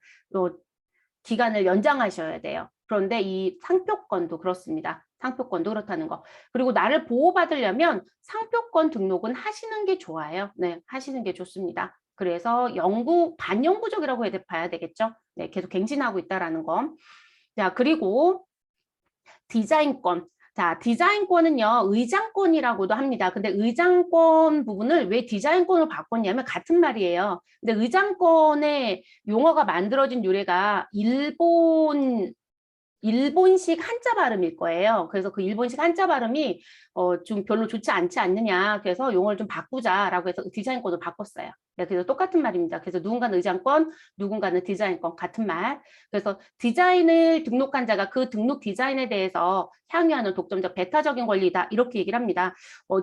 기간을 연장하셔야 돼요. 그런데 이 상표권도 그렇습니다. 상표권도 그렇다는 거. 그리고 나를 보호받으려면 상표권 등록은 하시는 게 좋아요. 네, 하시는 게 좋습니다. 그래서 반영구적이라고 봐야 되겠죠. 네, 계속 갱신하고 있다라는 거. 자, 그리고 디자인권. 자, 디자인권은요, 의장권이라고도 합니다. 근데 의장권 부분을 왜 디자인권으로 바꿨냐면 같은 말이에요. 근데 의장권의 용어가 만들어진 유래가 일본식 한자 발음일 거예요. 그래서 그 일본식 한자 발음이 좀 별로 좋지 않지 않느냐. 그래서 용어를 좀 바꾸자라고 해서 디자인권을 바꿨어요. 네, 그래서 똑같은 말입니다. 그래서 누군가는 의장권, 누군가는 디자인권 같은 말. 그래서 디자인을 등록한 자가 그 등록 디자인에 대해서 향유하는 독점적 배타적인 권리다. 이렇게 얘기를 합니다.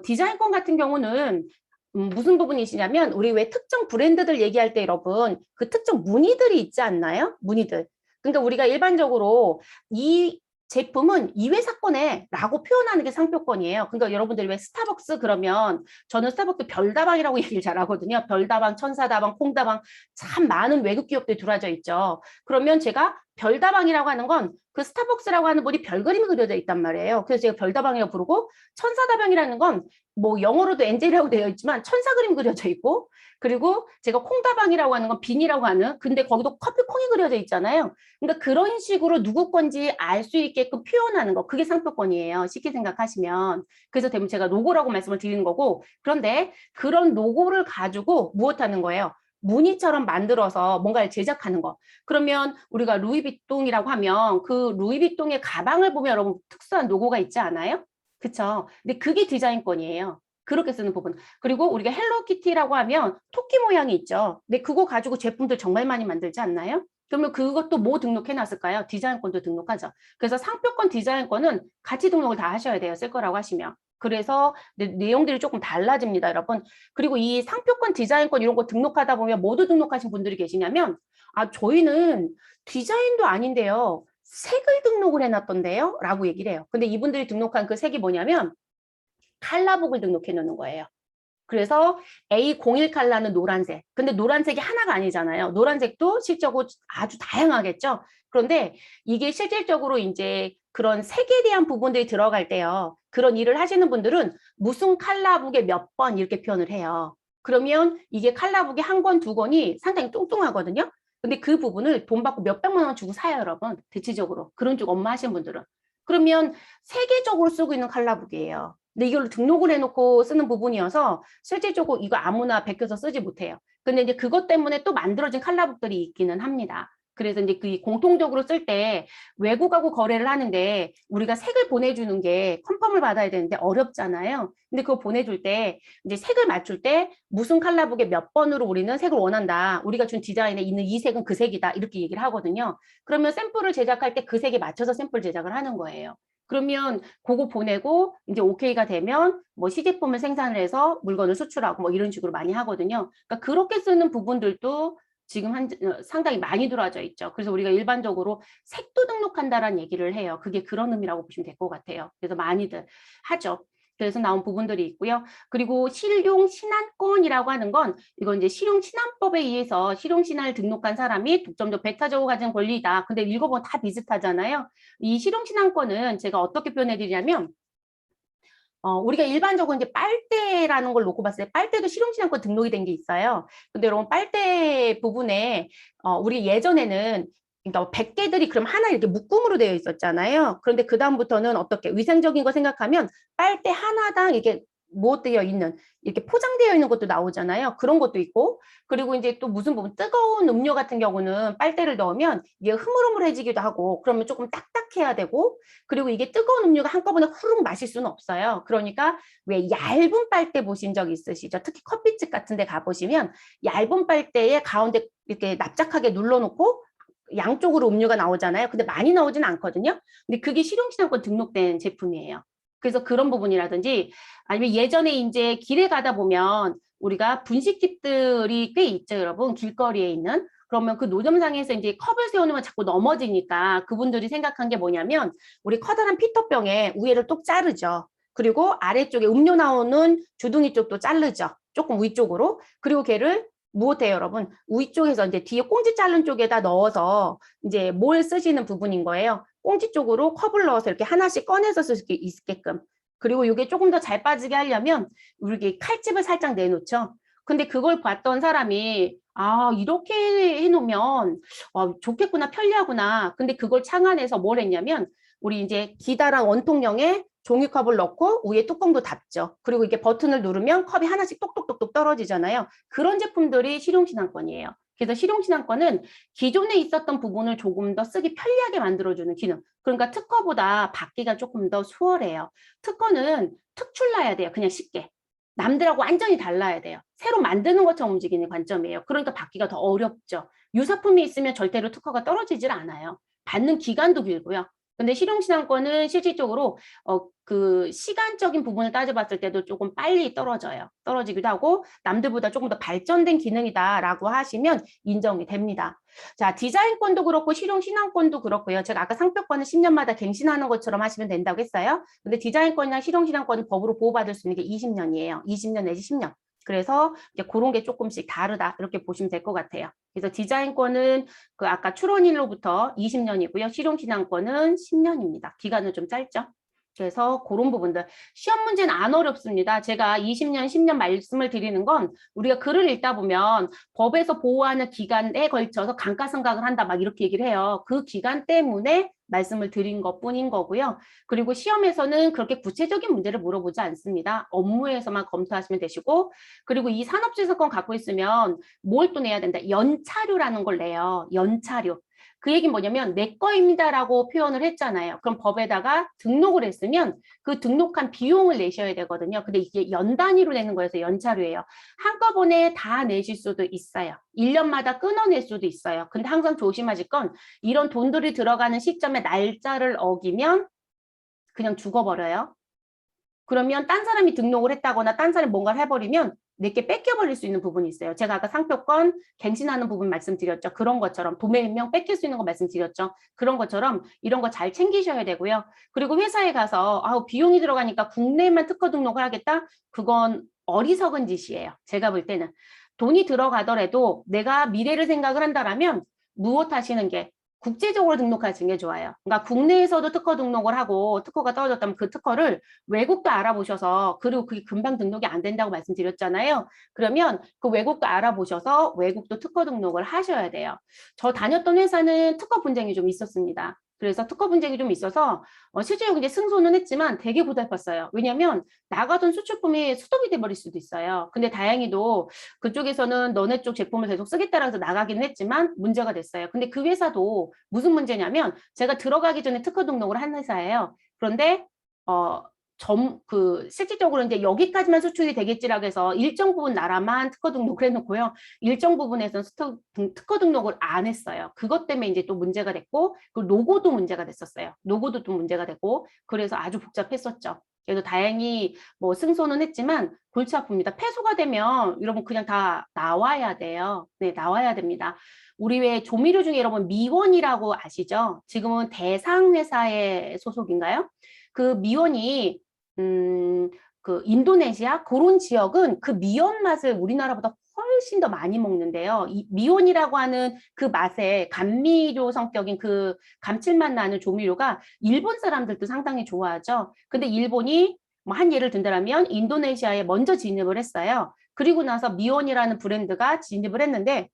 디자인권 같은 경우는 무슨 부분이시냐면 우리 왜 특정 브랜드들 얘기할 때 여러분 그 특정 무늬들이 있지 않나요? 무늬들. 그러니까 우리가 일반적으로 이 제품은 이 회사 거네 라고 표현하는 게 상표권이에요. 그러니까 여러분들이 왜 스타벅스 그러면 저는 스타벅스 별다방이라고 얘기를 잘하거든요. 별다방, 천사다방, 콩다방 참 많은 외국 기업들이 들어와져 있죠. 그러면 제가 별다방이라고 하는 건 그 스타벅스라고 하는 분이 별 그림이 그려져 있단 말이에요. 그래서 제가 별다방이라고 부르고 천사다방이라는 건 뭐 영어로도 엔젤이라고 되어 있지만 천사 그림 그려져 있고 그리고 제가 콩다방이라고 하는 건 빈이라고 하는 근데 거기도 커피 콩이 그려져 있잖아요. 그러니까 그런 식으로 누구 건지 알 수 있게끔 표현하는 거 그게 상표권이에요. 쉽게 생각하시면. 그래서 대부분 제가 로고라고 말씀을 드리는 거고 그런데 그런 로고를 가지고 무엇하는 거예요? 무늬처럼 만들어서 뭔가를 제작하는 거. 그러면 우리가 루이비통이라고 하면 그 루이비통의 가방을 보면 여러분 특수한 로고가 있지 않아요? 그쵸? 근데 그게 디자인권이에요. 그렇게 쓰는 부분. 그리고 우리가 헬로키티라고 하면 토끼 모양이 있죠. 근데 그거 가지고 제품들 정말 많이 만들지 않나요? 그러면 그것도 뭐 등록해 놨을까요? 디자인권도 등록하죠. 그래서 상표권 디자인권은 같이 등록을 다 하셔야 돼요. 쓸 거라고 하시면. 그래서 내용들이 조금 달라집니다, 여러분. 그리고 이 상표권 디자인권 이런 거 등록하다 보면 모두 등록하신 분들이 계시냐면 저희는 디자인도 아닌데요. 색을 등록을 해놨던데요? 라고 얘기를 해요. 근데 이분들이 등록한 그 색이 뭐냐면 칼라북을 등록해 놓는 거예요. 그래서 A01 컬러는 노란색. 근데 노란색이 하나가 아니잖아요. 노란색도 실적으로 아주 다양하겠죠. 그런데 이게 실질적으로 이제 그런 색에 대한 부분들이 들어갈 때요. 그런 일을 하시는 분들은 무슨 칼라북에 몇 번 이렇게 표현을 해요. 그러면 이게 칼라북이 한 권, 두 권이 상당히 뚱뚱하거든요. 근데 그 부분을 돈 받고 몇백만 원 주고 사요, 여러분. 대체적으로. 그런 쪽 업무 하시는 분들은. 그러면 세계적으로 쓰고 있는 칼라북이에요. 근데 이걸 등록을 해놓고 쓰는 부분이어서 실질적으로 이거 아무나 베껴서 쓰지 못해요. 근데 이제 그것 때문에 또 만들어진 칼라북들이 있기는 합니다. 그래서 이제 그 공통적으로 쓸 때 외국하고 거래를 하는데 우리가 색을 보내주는 게 컨펌을 받아야 되는데 어렵잖아요. 근데 그거 보내줄 때 이제 색을 맞출 때 무슨 컬러북에 몇 번으로 우리는 색을 원한다. 우리가 준 디자인에 있는 이 색은 그 색이다. 이렇게 얘기를 하거든요. 그러면 샘플을 제작할 때 그 색에 맞춰서 샘플 제작을 하는 거예요. 그러면 그거 보내고 이제 오케이가 되면 뭐 시제품을 생산을 해서 물건을 수출하고 뭐 이런 식으로 많이 하거든요. 그러니까 그렇게 쓰는 부분들도 지금 상당히 많이 들어와져 있죠. 그래서 우리가 일반적으로 색도 등록한다라는 얘기를 해요. 그게 그런 의미라고 보시면 될 것 같아요. 그래서 많이들 하죠. 그래서 나온 부분들이 있고요. 그리고 실용신안권이라고 하는 건 이건 이제 실용신안법에 의해서 실용신안을 등록한 사람이 독점적 배타적으로 가진 권리다. 근데 읽어보면 다 비슷하잖아요. 이 실용신안권은 제가 어떻게 표현해 드리냐면 우리가 일반적으로 이제 빨대라는 걸 놓고 봤을 때 빨대도 실용신안권 등록이 된 게 있어요. 근데 여러분 빨대 부분에 우리 예전에는 그러니까 100개들이 그럼 하나 이렇게 묶음으로 되어 있었잖아요. 그런데 그다음부터는 어떻게 위생적인 거 생각하면 빨대 하나당 이게 뭐 되어 있는 이렇게 포장되어 있는 것도 나오잖아요. 그런 것도 있고 그리고 이제 또 무슨 부분 뜨거운 음료 같은 경우는 빨대를 넣으면 이게 흐물흐물해지기도 하고 그러면 조금 딱딱해야 되고 그리고 이게 뜨거운 음료가 한꺼번에 후루룩 마실 수는 없어요. 그러니까 왜 얇은 빨대 보신 적 있으시죠? 특히 커피집 같은 데 가보시면 얇은 빨대에 가운데 이렇게 납작하게 눌러놓고 양쪽으로 음료가 나오잖아요. 근데 많이 나오지는 않거든요. 근데 그게 실용신안권 등록된 제품이에요. 그래서 그런 부분이라든지 아니면 예전에 이제 길에 가다 보면 우리가 분식집들이 꽤 있죠, 여러분. 길거리에 있는. 그러면 그 노점상에서 이제 컵을 세워놓으면 자꾸 넘어지니까 그분들이 생각한 게 뭐냐면 우리 커다란 피터병에 위에를 뚝 자르죠. 그리고 아래쪽에 음료 나오는 주둥이 쪽도 자르죠. 조금 위쪽으로. 그리고 걔를 무엇해요, 여러분? 위쪽에서 이제 뒤에 꽁지 자른 쪽에다 넣어서 이제 뭘 쓰시는 부분인 거예요. 꽁지 쪽으로 컵을 넣어서 이렇게 하나씩 꺼내서 쓸 수 있게끔. 그리고 이게 조금 더 잘 빠지게 하려면 이렇게 칼집을 살짝 내놓죠. 근데 그걸 봤던 사람이 이렇게 해놓으면 좋겠구나, 편리하구나. 근데 그걸 창안해서 뭘 했냐면 우리 이제 기다란 원통형에 종이컵을 넣고 위에 뚜껑도 닫죠. 그리고 이게 버튼을 누르면 컵이 하나씩 똑똑똑똑 떨어지잖아요. 그런 제품들이 실용신안권이에요. 그래서 실용신안권은 기존에 있었던 부분을 조금 더 쓰기 편리하게 만들어주는 기능. 그러니까 특허보다 받기가 조금 더 수월해요. 특허는 특출나야 돼요. 그냥 쉽게. 남들하고 완전히 달라야 돼요. 새로 만드는 것처럼 움직이는 관점이에요. 그러니까 받기가 더 어렵죠. 유사품이 있으면 절대로 특허가 떨어지질 않아요. 받는 기간도 길고요. 근데 실용신안권은 실질적으로 그 시간적인 부분을 따져봤을 때도 조금 빨리 떨어지기도 하고 남들보다 조금 더 발전된 기능이다라고 하시면 인정이 됩니다. 자, 디자인권도 그렇고 실용신안권도 그렇고요. 제가 아까 상표권은 10년마다 갱신하는 것처럼 하시면 된다고 했어요. 근데 디자인권이나 실용신안권은 법으로 보호받을 수 있는 게 20년이에요. 20년 내지 10년. 그래서 이제 그런 게 조금씩 다르다 이렇게 보시면 될 것 같아요. 그래서 디자인권은 그 아까 출원일로부터 20년이고요. 실용신안권은 10년입니다. 기간은 좀 짧죠. 그래서 그런 부분들 시험 문제는 안 어렵습니다. 제가 20년, 10년 말씀을 드리는 건 우리가 글을 읽다 보면 법에서 보호하는 기간에 걸쳐서 감가상각을 한다 막 이렇게 얘기를 해요. 그 기간 때문에 말씀을 드린 것뿐인 거고요. 그리고 시험에서는 그렇게 구체적인 문제를 물어보지 않습니다. 업무에서만 검토하시면 되시고 그리고 이 산업재해사건 갖고 있으면 뭘 또 내야 된다. 연차료라는 걸 내요. 연차료. 그 얘기는 뭐냐면 내 거입니다라고 표현을 했잖아요. 그럼 법에다가 등록을 했으면 그 등록한 비용을 내셔야 되거든요. 근데 이게 연 단위로 내는 거여서 연차료예요. 한꺼번에 다 내실 수도 있어요. 1년마다 끊어낼 수도 있어요. 근데 항상 조심하실 건 이런 돈들이 들어가는 시점에 날짜를 어기면 그냥 죽어버려요. 그러면 딴 사람이 등록을 했다거나 딴 사람이 뭔가를 해버리면 내게 뺏겨버릴 수 있는 부분이 있어요. 제가 아까 상표권 갱신하는 부분 말씀드렸죠. 그런 것처럼 도매인명 뺏길 수 있는 거 말씀드렸죠. 그런 것처럼 이런 거 잘 챙기셔야 되고요. 그리고 회사에 가서 비용이 들어가니까 국내만 특허 등록을 하겠다? 그건 어리석은 짓이에요. 제가 볼 때는. 돈이 들어가더라도 내가 미래를 생각을 한다면 무엇 하시는 게 국제적으로 등록하시는 게 좋아요. 그러니까 국내에서도 특허 등록을 하고 특허가 떨어졌다면 그 특허를 외국도 알아보셔서 그리고 그게 금방 등록이 안 된다고 말씀드렸잖아요. 그러면 그 외국도 알아보셔서 외국도 특허 등록을 하셔야 돼요. 저 다녔던 회사는 특허 분쟁이 좀 있었습니다. 그래서 특허 분쟁이 좀 있어서 실제로 이제 승소는 했지만 되게 고달팠어요. 왜냐하면 나가던 수출품이 스톱이 돼버릴 수도 있어요. 근데 다행히도 그쪽에서는 너네 쪽 제품을 계속 쓰겠다라고 해서 나가긴 했지만 문제가 됐어요. 근데 그 회사도 무슨 문제냐면 제가 들어가기 전에 특허 등록을 한 회사예요. 그런데 실질적으로 이제 여기까지만 수출이 되겠지라고 해서 일정 부분 나라만 특허 등록을 해놓고요. 일정 부분에서는 특허 등록을 안 했어요. 그것 때문에 이제 또 문제가 됐고, 그 로고도 문제가 됐었어요. 로고도 또 문제가 됐고, 그래서 아주 복잡했었죠. 그래도 다행히 뭐 승소는 했지만 골치 아픕니다. 패소가 되면 여러분 그냥 다 나와야 돼요. 네, 나와야 됩니다. 우리 왜 조미료 중에 여러분 미원이라고 아시죠? 지금은 대상 회사의 소속인가요? 그 미원이 그 인도네시아 그런 지역은 그 미원 맛을 우리나라보다 훨씬 더 많이 먹는데요. 이 미온이라고 하는 그 맛에 감미료 성격인 그 감칠맛 나는 조미료가 일본 사람들도 상당히 좋아하죠. 근데 일본이 뭐 한 예를 든다면 인도네시아에 먼저 진입을 했어요. 그리고 나서 미온이라는 브랜드가 진입을 했는데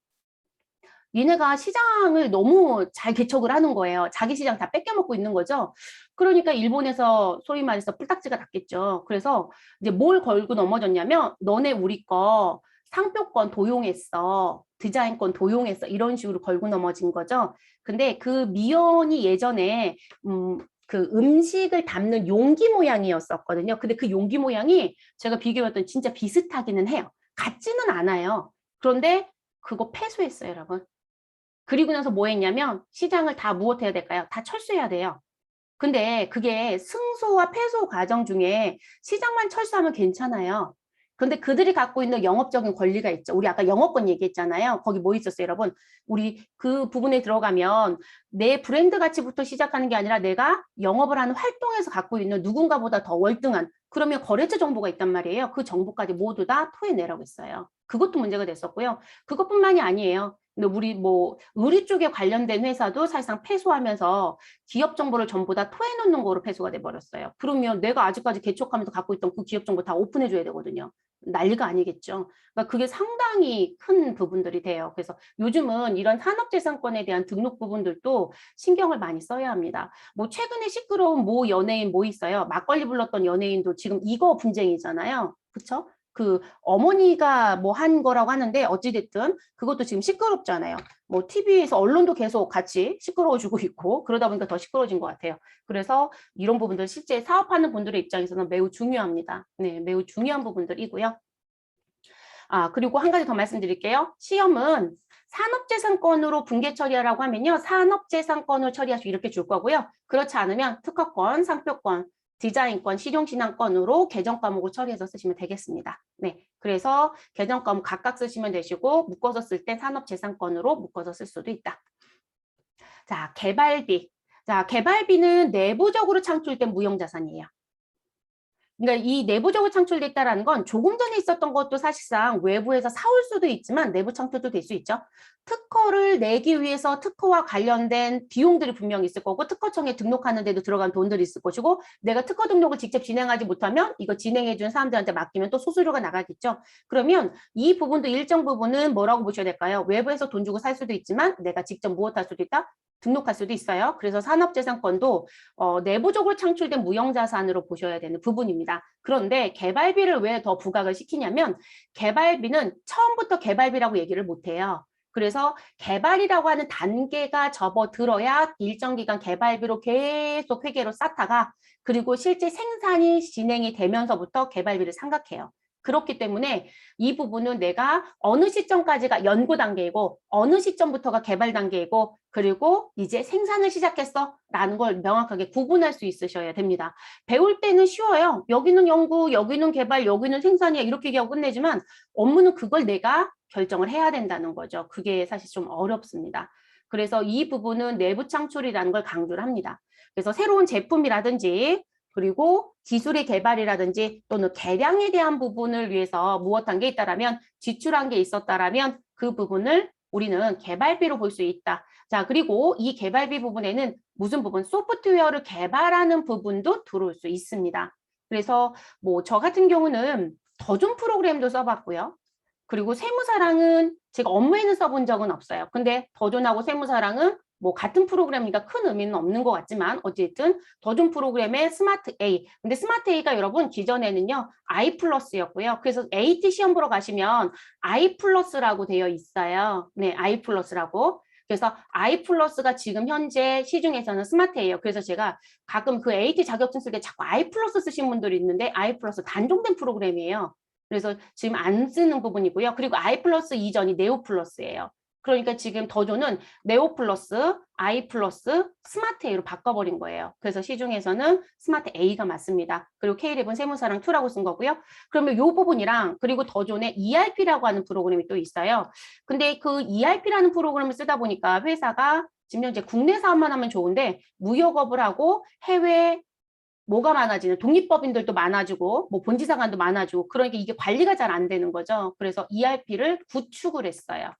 얘네가 시장을 너무 잘 개척을 하는 거예요. 자기 시장 다 뺏겨먹고 있는 거죠. 그러니까 일본에서 소위 말해서 뿔딱지가 났겠죠. 그래서 이제 뭘 걸고 넘어졌냐면 너네 우리 거 상표권 도용했어. 디자인권 도용했어. 이런 식으로 걸고 넘어진 거죠. 근데 그 미연이 예전에 그 음식을 담는 용기 모양이었었거든요. 근데 그 용기 모양이 제가 비교해봤더니 진짜 비슷하기는 해요. 같지는 않아요. 그런데 그거 폐소했어요, 여러분. 그리고 나서 뭐 했냐면 시장을 다 무엇해야 될까요? 다 철수해야 돼요. 근데 그게 승소와 패소 과정 중에 시장만 철수하면 괜찮아요. 근데 그들이 갖고 있는 영업적인 권리가 있죠. 우리 아까 영업권 얘기했잖아요. 거기 뭐 있었어요, 여러분? 우리 그 부분에 들어가면 내 브랜드 가치부터 시작하는 게 아니라 내가 영업을 하는 활동에서 갖고 있는 누군가보다 더 월등한 그러면 거래처 정보가 있단 말이에요. 그 정보까지 모두 다 토해내라고 했어요. 그것도 문제가 됐었고요. 그것뿐만이 아니에요. 근데 우리 뭐 의류 쪽에 관련된 회사도 사실상 패소하면서 기업 정보를 전부 다 토해놓는 거로 패소가 돼버렸어요. 그러면 내가 아직까지 개척하면서 갖고 있던 그 기업 정보 다 오픈해줘야 되거든요. 난리가 아니겠죠. 그러니까 그게 상당히 큰 부분들이 돼요. 그래서 요즘은 이런 산업재산권에 대한 등록 부분들도 신경을 많이 써야 합니다. 뭐 최근에 시끄러운 모 연예인 뭐 있어요. 막걸리 불렀던 연예인도 지금 이거 분쟁이잖아요. 그쵸? 그 어머니가 뭐 한 거라고 하는데 어찌됐든 그것도 지금 시끄럽잖아요. 뭐 TV에서 언론도 계속 같이 시끄러워지고 있고 그러다 보니까 더 시끄러워진 것 같아요. 그래서 이런 부분들 실제 사업하는 분들의 입장에서는 매우 중요합니다. 네, 매우 중요한 부분들이고요. 그리고 한 가지 더 말씀드릴게요. 시험은 산업재산권으로 분개 처리하라고 하면요. 산업재산권을 처리하시고 이렇게 줄 거고요. 그렇지 않으면 특허권, 상표권, 디자인권, 실용신앙권으로 개정 과목을 처리해서 쓰시면 되겠습니다. 네, 그래서 개정 과목 각각 쓰시면 되시고 묶어서 쓸 때 산업재산권으로 묶어서 쓸 수도 있다. 자, 개발비. 자, 개발비는 내부적으로 창출된 무형자산이에요. 그러니까 이 내부적으로 창출됐다라는 건 조금 전에 있었던 것도 사실상 외부에서 사올 수도 있지만 내부 창출도 될 수 있죠. 특허를 내기 위해서 특허와 관련된 비용들이 분명히 있을 거고 특허청에 등록하는 데도 들어간 돈들이 있을 것이고 내가 특허 등록을 직접 진행하지 못하면 이거 진행해 준 사람들한테 맡기면 또 수수료가 나가겠죠. 그러면 이 부분도 일정 부분은 뭐라고 보셔야 될까요? 외부에서 돈 주고 살 수도 있지만 내가 직접 무엇할 수도 있다? 등록할 수도 있어요. 그래서 산업재산권도 내부적으로 창출된 무형자산으로 보셔야 되는 부분입니다. 그런데 개발비를 왜 더 부각을 시키냐면 개발비는 처음부터 개발비라고 얘기를 못해요. 그래서 개발이라고 하는 단계가 접어들어야 일정 기간 개발비로 계속 회계로 쌓다가 그리고 실제 생산이 진행이 되면서부터 개발비를 삼각해요. 그렇기 때문에 이 부분은 내가 어느 시점까지가 연구 단계이고 어느 시점부터가 개발 단계이고 그리고 이제 생산을 시작했어 라는 걸 명확하게 구분할 수 있으셔야 됩니다. 배울 때는 쉬워요. 여기는 연구, 여기는 개발, 여기는 생산이야 이렇게 얘기하고 끝내지만 업무는 그걸 내가 결정을 해야 된다는 거죠. 그게 사실 좀 어렵습니다. 그래서 이 부분은 내부 창출이라는 걸 강조를 합니다. 그래서 새로운 제품이라든지 그리고 기술의 개발이라든지 또는 개량에 대한 부분을 위해서 무엇한 게 있다라면 지출한 게 있었다라면 그 부분을 우리는 개발비로 볼 수 있다. 자, 그리고 이 개발비 부분에는 무슨 부분? 소프트웨어를 개발하는 부분도 들어올 수 있습니다. 그래서 뭐 저 같은 경우는 더존 프로그램도 써봤고요. 그리고 세무사랑은 제가 업무에는 써본 적은 없어요. 근데 더존하고 세무사랑은 뭐 같은 프로그램이니까 큰 의미는 없는 것 같지만 어쨌든 더 좋은 프로그램의 스마트 A. 근데 스마트 A가 여러분 기존에는요 I 플러스였고요. 그래서 AT 시험 보러 가시면 I 플러스라고 되어 있어요. 네, I 플러스라고. 그래서 I 플러스가 지금 현재 시중에서는 스마트 A예요. 그래서 제가 가끔 그 AT 자격증 쓸 때 자꾸 I 플러스 쓰신 분들이 있는데 I 플러스 단종된 프로그램이에요. 그래서 지금 안 쓰는 부분이고요. 그리고 I 플러스 이전이 네오 플러스예요. 그러니까 지금 더조는 네오 플러스, I 플러스, 스마트 A로 바꿔버린 거예요. 그래서 시중에서는 스마트 A가 맞습니다. 그리고 K11 세무사랑 2라고 쓴 거고요. 그러면 이 부분이랑 그리고 더존의 ERP라고 하는 프로그램이 또 있어요. 근데 그 ERP라는 프로그램을 쓰다 보니까 회사가 지금 현재 국내 사업만 하면 좋은데 무역업을 하고 해외 뭐가 많아지는 독립법인들도 많아지고 뭐 본지사관도 많아지고 그러니까 이게 관리가 잘 안 되는 거죠. 그래서 ERP를 구축을 했어요.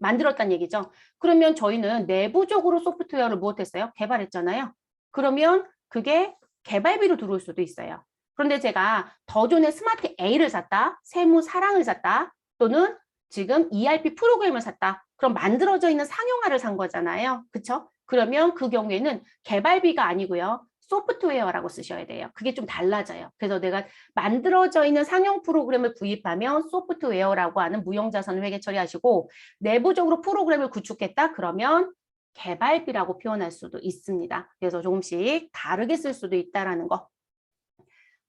만들었다는 얘기죠. 그러면 저희는 내부적으로 소프트웨어를 무엇했어요? 개발했잖아요. 그러면 그게 개발비로 들어올 수도 있어요. 그런데 제가 더존의 스마트 A를 샀다, 세무 사랑을 샀다, 또는 지금 ERP 프로그램을 샀다. 그럼 만들어져 있는 상용화를 산 거잖아요. 그렇죠? 그러면 그 경우에는 개발비가 아니고요. 소프트웨어라고 쓰셔야 돼요. 그게 좀 달라져요. 그래서 내가 만들어져 있는 상용 프로그램을 구입하면 소프트웨어라고 하는 무형자산을 회계 처리하시고 내부적으로 프로그램을 구축했다 그러면 개발비라고 표현할 수도 있습니다. 그래서 조금씩 다르게 쓸 수도 있다라는 거.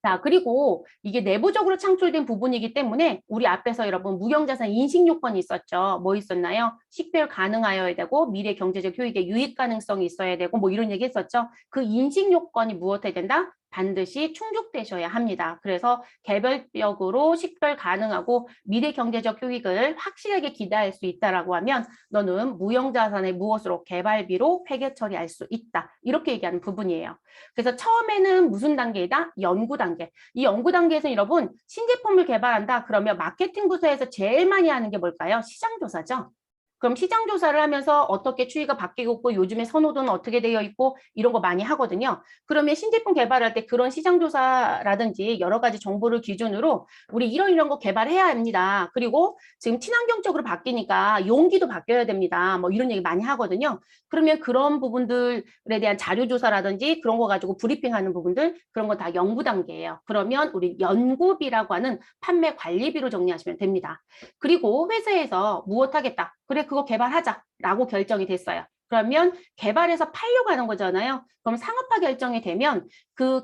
자, 그리고 이게 내부적으로 창출된 부분이기 때문에 우리 앞에서 여러분 무형자산 인식 요건이 있었죠. 뭐 있었나요? 식별 가능하여야 되고 미래 경제적 효익의 유익 가능성이 있어야 되고 뭐 이런 얘기 했었죠. 그 인식 요건이 무엇해야 된다? 반드시 충족되셔야 합니다. 그래서 개별적으로 식별 가능하고 미래 경제적 효익을 확실하게 기대할 수 있다라고 하면 너는 무형자산의 무엇으로 개발비로 회계 처리할 수 있다. 이렇게 얘기하는 부분이에요. 그래서 처음에는 무슨 단계이다? 연구 단계. 이 연구 단계에서 여러분 신제품을 개발한다. 그러면 마케팅 부서에서 제일 많이 하는 게 뭘까요? 시장 조사죠. 그럼 시장 조사를 하면서 어떻게 추이가 바뀌고 있고 요즘에 선호도는 어떻게 되어 있고 이런 거 많이 하거든요. 그러면 신제품 개발할 때 그런 시장 조사라든지 여러 가지 정보를 기준으로 우리 이런 거 개발해야 합니다. 그리고 지금 친환경적으로 바뀌니까 용기도 바뀌어야 됩니다. 뭐 이런 얘기 많이 하거든요. 그러면 그런 부분들에 대한 자료 조사라든지 그런 거 가지고 브리핑하는 부분들 그런 거 다 연구 단계예요. 그러면 우리 연구비라고 하는 판매 관리비로 정리하시면 됩니다. 그리고 회사에서 무엇 하겠다. 그래 그거 개발하자라고 결정이 됐어요. 그러면 개발해서 팔려고 하는 거잖아요. 그럼 상업화 결정이 되면 그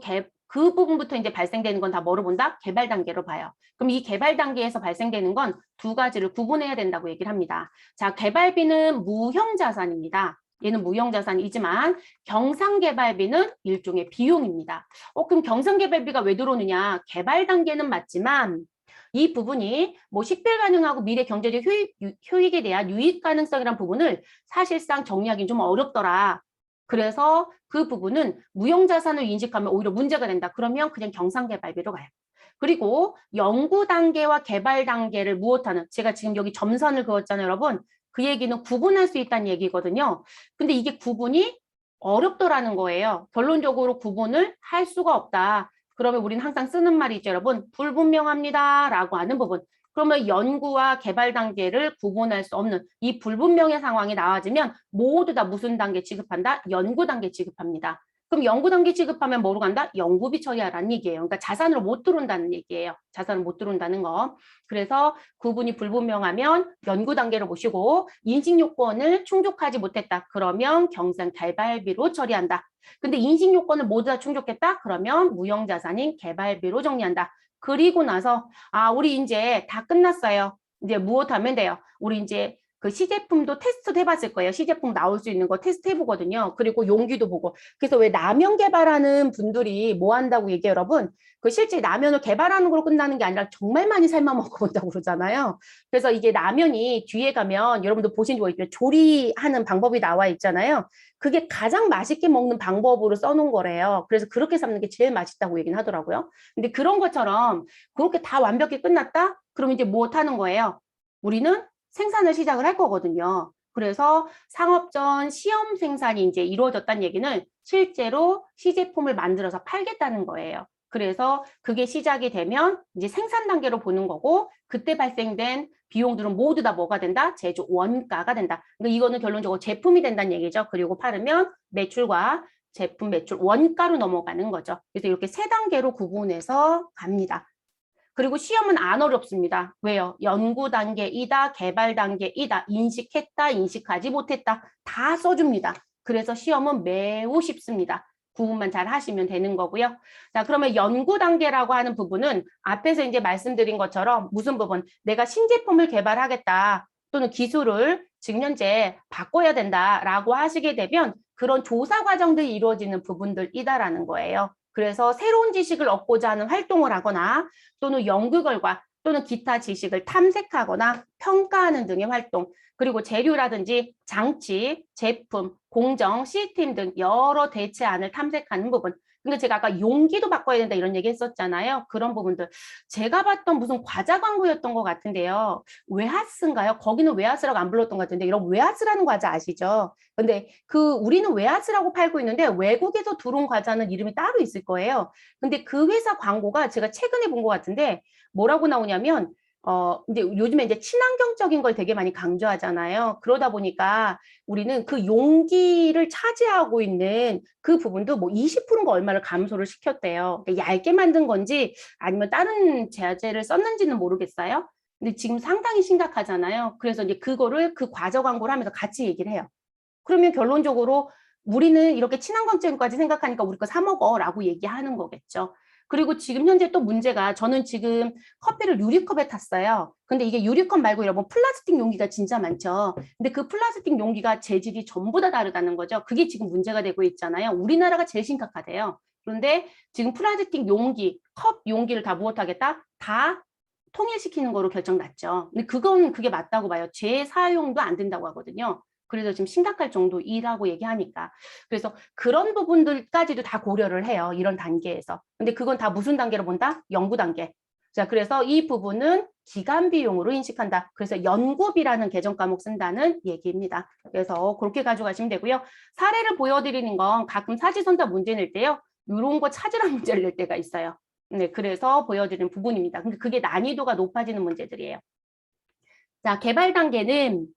부분부터 이제 발생되는 건 다 뭐로 본다? 개발 단계로 봐요. 그럼 이 개발 단계에서 발생되는 건 두 가지를 구분해야 된다고 얘기를 합니다. 자, 개발비는 무형자산입니다. 얘는 무형자산이지만 경상개발비는 일종의 비용입니다. 그럼 경상개발비가 왜 들어오느냐? 개발 단계는 맞지만 이 부분이 뭐 식별 가능하고 미래 경제적 효익에 대한 유익 가능성이란 부분을 사실상 정리하기는 좀 어렵더라. 그래서 그 부분은 무형자산을 인식하면 오히려 문제가 된다. 그러면 그냥 경상개발비로 가요. 그리고 연구 단계와 개발 단계를 무엇하는 제가 지금 여기 점선을 그었잖아요, 여러분. 그 얘기는 구분할 수 있다는 얘기거든요. 근데 이게 구분이 어렵더라는 거예요. 결론적으로 구분을 할 수가 없다. 그러면 우리는 항상 쓰는 말이 있죠, 여러분. 불분명합니다. 라고 하는 부분. 그러면 연구와 개발 단계를 구분할 수 없는 이 불분명의 상황이 나와지면 모두 다 무슨 단계 취급한다? 연구 단계 취급합니다. 그럼 연구 단계 취급하면 뭐로 간다? 연구비 처리하라는 얘기예요. 그러니까 자산으로 못 들어온다는 얘기예요. 자산을 못 들어온다는 거. 그래서 구분이 불분명하면 연구 단계로 모시고 인식 요건을 충족하지 못했다. 그러면 경상 개발비로 처리한다. 근데 인식 요건을 모두 다 충족했다? 그러면 무형자산인 개발비로 정리한다. 그리고 나서 우리 이제 다 끝났어요. 이제 무엇 하면 돼요? 우리 이제 그 시제품도 테스트도 해봤을 거예요. 시제품 나올 수 있는 거 테스트 해보거든요. 그리고 용기도 보고. 그래서 왜 라면 개발하는 분들이 뭐 한다고 얘기해요, 여러분? 그 실제 라면을 개발하는 걸로 끝나는 게 아니라 정말 많이 삶아 먹어본다고 그러잖아요. 그래서 이게 라면이 뒤에 가면 여러분들 보신 거 있죠? 조리하는 방법이 나와 있잖아요. 그게 가장 맛있게 먹는 방법으로 써놓은 거래요. 그래서 그렇게 삶는 게 제일 맛있다고 얘기는 하더라고요. 근데 그런 것처럼 그렇게 다 완벽히 끝났다? 그럼 이제 무엇 하는 거예요? 우리는 생산을 시작을 할 거거든요. 그래서 상업전 시험 생산이 이제 이루어졌다는 얘기는 실제로 시제품을 만들어서 팔겠다는 거예요. 그래서 그게 시작이 되면 이제 생산 단계로 보는 거고 그때 발생된 비용들은 모두 다 뭐가 된다? 제조 원가가 된다. 그러니까 이거는 결론적으로 제품이 된다는 얘기죠. 그리고 팔으면 매출과 제품 매출 원가로 넘어가는 거죠. 그래서 이렇게 세 단계로 구분해서 갑니다. 그리고 시험은 안 어렵습니다. 왜요? 연구 단계이다, 개발 단계이다, 인식했다, 인식하지 못했다 다 써줍니다. 그래서 시험은 매우 쉽습니다. 구분만 잘 하시면 되는 거고요. 자, 그러면 연구 단계라고 하는 부분은 앞에서 이제 말씀드린 것처럼 무슨 부분? 내가 신제품을 개발하겠다 또는 기술을 지금 현재 바꿔야 된다라고 하시게 되면 그런 조사 과정들이 이루어지는 부분들이다라는 거예요. 그래서 새로운 지식을 얻고자 하는 활동을 하거나 또는 연구 결과 또는 기타 지식을 탐색하거나 평가하는 등의 활동, 그리고 재료라든지 장치, 제품, 공정, 시스템 등 여러 대체안을 탐색하는 부분. 근데 제가 아까 용기도 바꿔야 된다 이런 얘기 했었잖아요. 그런 부분들. 제가 봤던 무슨 과자 광고였던 것 같은데요. 웨하스인가요? 거기는 웨하스라고 안 불렀던 것 같은데 이런 웨하스라는 과자 아시죠? 근데 우리는 웨하스라고 팔고 있는데 외국에서 들어온 과자는 이름이 따로 있을 거예요. 근데 그 회사 광고가 제가 최근에 본 것 같은데 뭐라고 나오냐면 이제 요즘에 이제 친환경적인 걸 되게 많이 강조하잖아요. 그러다 보니까 우리는 그 용기를 차지하고 있는 그 부분도 뭐 20%인가 얼마를 감소를 시켰대요. 그러니까 얇게 만든 건지 아니면 다른 재질을 썼는지는 모르겠어요. 근데 지금 상당히 심각하잖아요. 그래서 이제 그거를 그 과자 광고를 하면서 같이 얘기를 해요. 그러면 결론적으로 우리는 이렇게 친환경적인까지 생각하니까 우리 거 사 먹어라고 얘기하는 거겠죠. 그리고 지금 현재 또 문제가 저는 지금 커피를 유리컵에 탔어요. 근데 이게 유리컵 말고 여러분 플라스틱 용기가 진짜 많죠. 근데 그 플라스틱 용기가 재질이 전부 다 다르다는 거죠. 그게 지금 문제가 되고 있잖아요. 우리나라가 제일 심각하대요. 그런데 지금 플라스틱 용기, 컵 용기를 다 무엇하겠다? 다 통일시키는 거로 결정 났죠. 근데 그게 맞다고 봐요. 재사용도 안 된다고 하거든요. 그래서 지금 심각할 정도이라고 얘기하니까. 그래서 그런 부분들까지도 다 고려를 해요. 이런 단계에서. 근데 그건 다 무슨 단계로 본다? 연구 단계. 자, 그래서 이 부분은 기간 비용으로 인식한다. 그래서 연구비라는 개정 과목 쓴다는 얘기입니다. 그래서 그렇게 가져가시면 되고요. 사례를 보여드리는 건 가끔 사지선다 문제 낼 때요. 이런 거 찾으라는 문제를 낼 때가 있어요. 네, 그래서 보여드리는 부분입니다. 근데 그게 난이도가 높아지는 문제들이에요. 자, 개발 단계는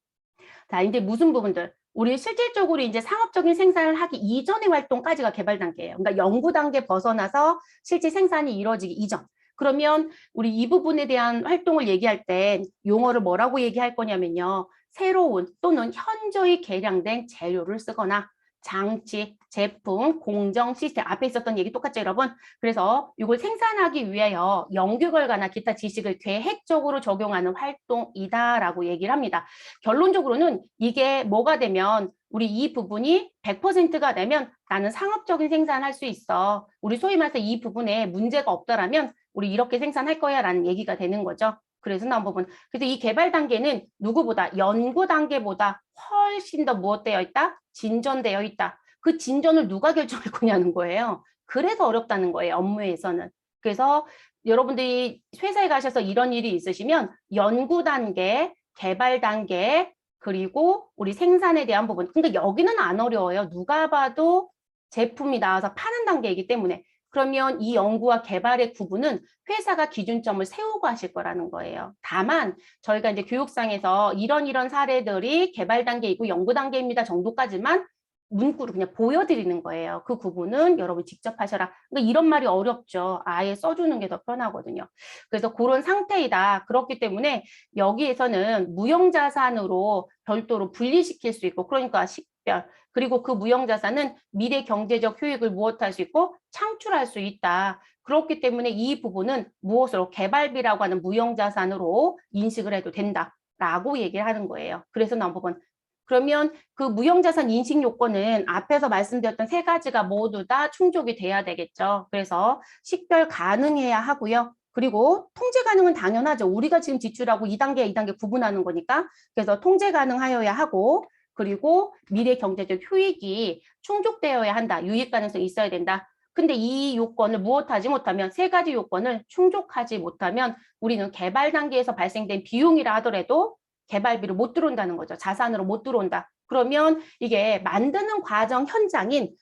자, 이제 무슨 부분들? 우리 실질적으로 이제 상업적인 생산을 하기 이전의 활동까지가 개발 단계예요. 그러니까 연구 단계 벗어나서 실제 생산이 이루어지기 이전. 그러면 우리 이 부분에 대한 활동을 얘기할 때 용어를 뭐라고 얘기할 거냐면요. 새로운 또는 현저히 개량된 재료를 쓰거나 장치, 제품, 공정, 시스템 앞에 있었던 얘기 똑같죠, 여러분? 그래서 이걸 생산하기 위하여 연구 결과나 기타 지식을 계획적으로 적용하는 활동이다라고 얘기를 합니다. 결론적으로는 이게 뭐가 되면 우리 이 부분이 100%가 되면 나는 상업적인 생산할 수 있어. 우리 소위 말해서 이 부분에 문제가 없다라면 우리 이렇게 생산할 거야 라는 얘기가 되는 거죠. 그래서 나온 부분. 그래서 이 개발 단계는 누구보다 연구 단계보다 훨씬 더 무엇되어 있다? 진전되어 있다. 그 진전을 누가 결정할 거냐는 거예요. 그래서 어렵다는 거예요. 업무에서는. 그래서 여러분들이 회사에 가셔서 이런 일이 있으시면 연구 단계, 개발 단계, 그리고 우리 생산에 대한 부분. 근데 여기는 안 어려워요. 누가 봐도 제품이 나와서 파는 단계이기 때문에. 그러면 이 연구와 개발의 구분은 회사가 기준점을 세우고 하실 거라는 거예요. 다만 저희가 이제 교육상에서 이런 사례들이 개발 단계이고 연구 단계입니다 정도까지만 문구로 그냥 보여드리는 거예요. 그 구분은 여러분 직접 하셔라. 그러니까 이런 말이 어렵죠. 아예 써주는 게 더 편하거든요. 그래서 그런 상태이다. 그렇기 때문에 여기에서는 무형자산으로 별도로 분리시킬 수 있고 그러니까 식별 그리고 그 무형자산은 미래 경제적 효익을 무엇할 수 있고 창출할 수 있다. 그렇기 때문에 이 부분은 무엇으로 개발비라고 하는 무형자산으로 인식을 해도 된다라고 얘기를 하는 거예요. 그래서 나온 부분. 그러면 그 무형자산 인식 요건은 앞에서 말씀드렸던 세 가지가 모두 다 충족이 돼야 되겠죠. 그래서 식별 가능해야 하고요. 그리고 통제 가능은 당연하죠. 우리가 지금 지출하고 2단계, 2단계 구분하는 거니까. 그래서 통제 가능하여야 하고 그리고 미래 경제적 효익이 충족되어야 한다. 유익 가능성이 있어야 된다. 근데 이 요건을 무엇하지 못하면 세 가지 요건을 충족하지 못하면 우리는 개발 단계에서 발생된 비용이라 하더라도 개발비로 못 들어온다는 거죠. 자산으로 못 들어온다. 그러면 이게 만드는 과정 현장인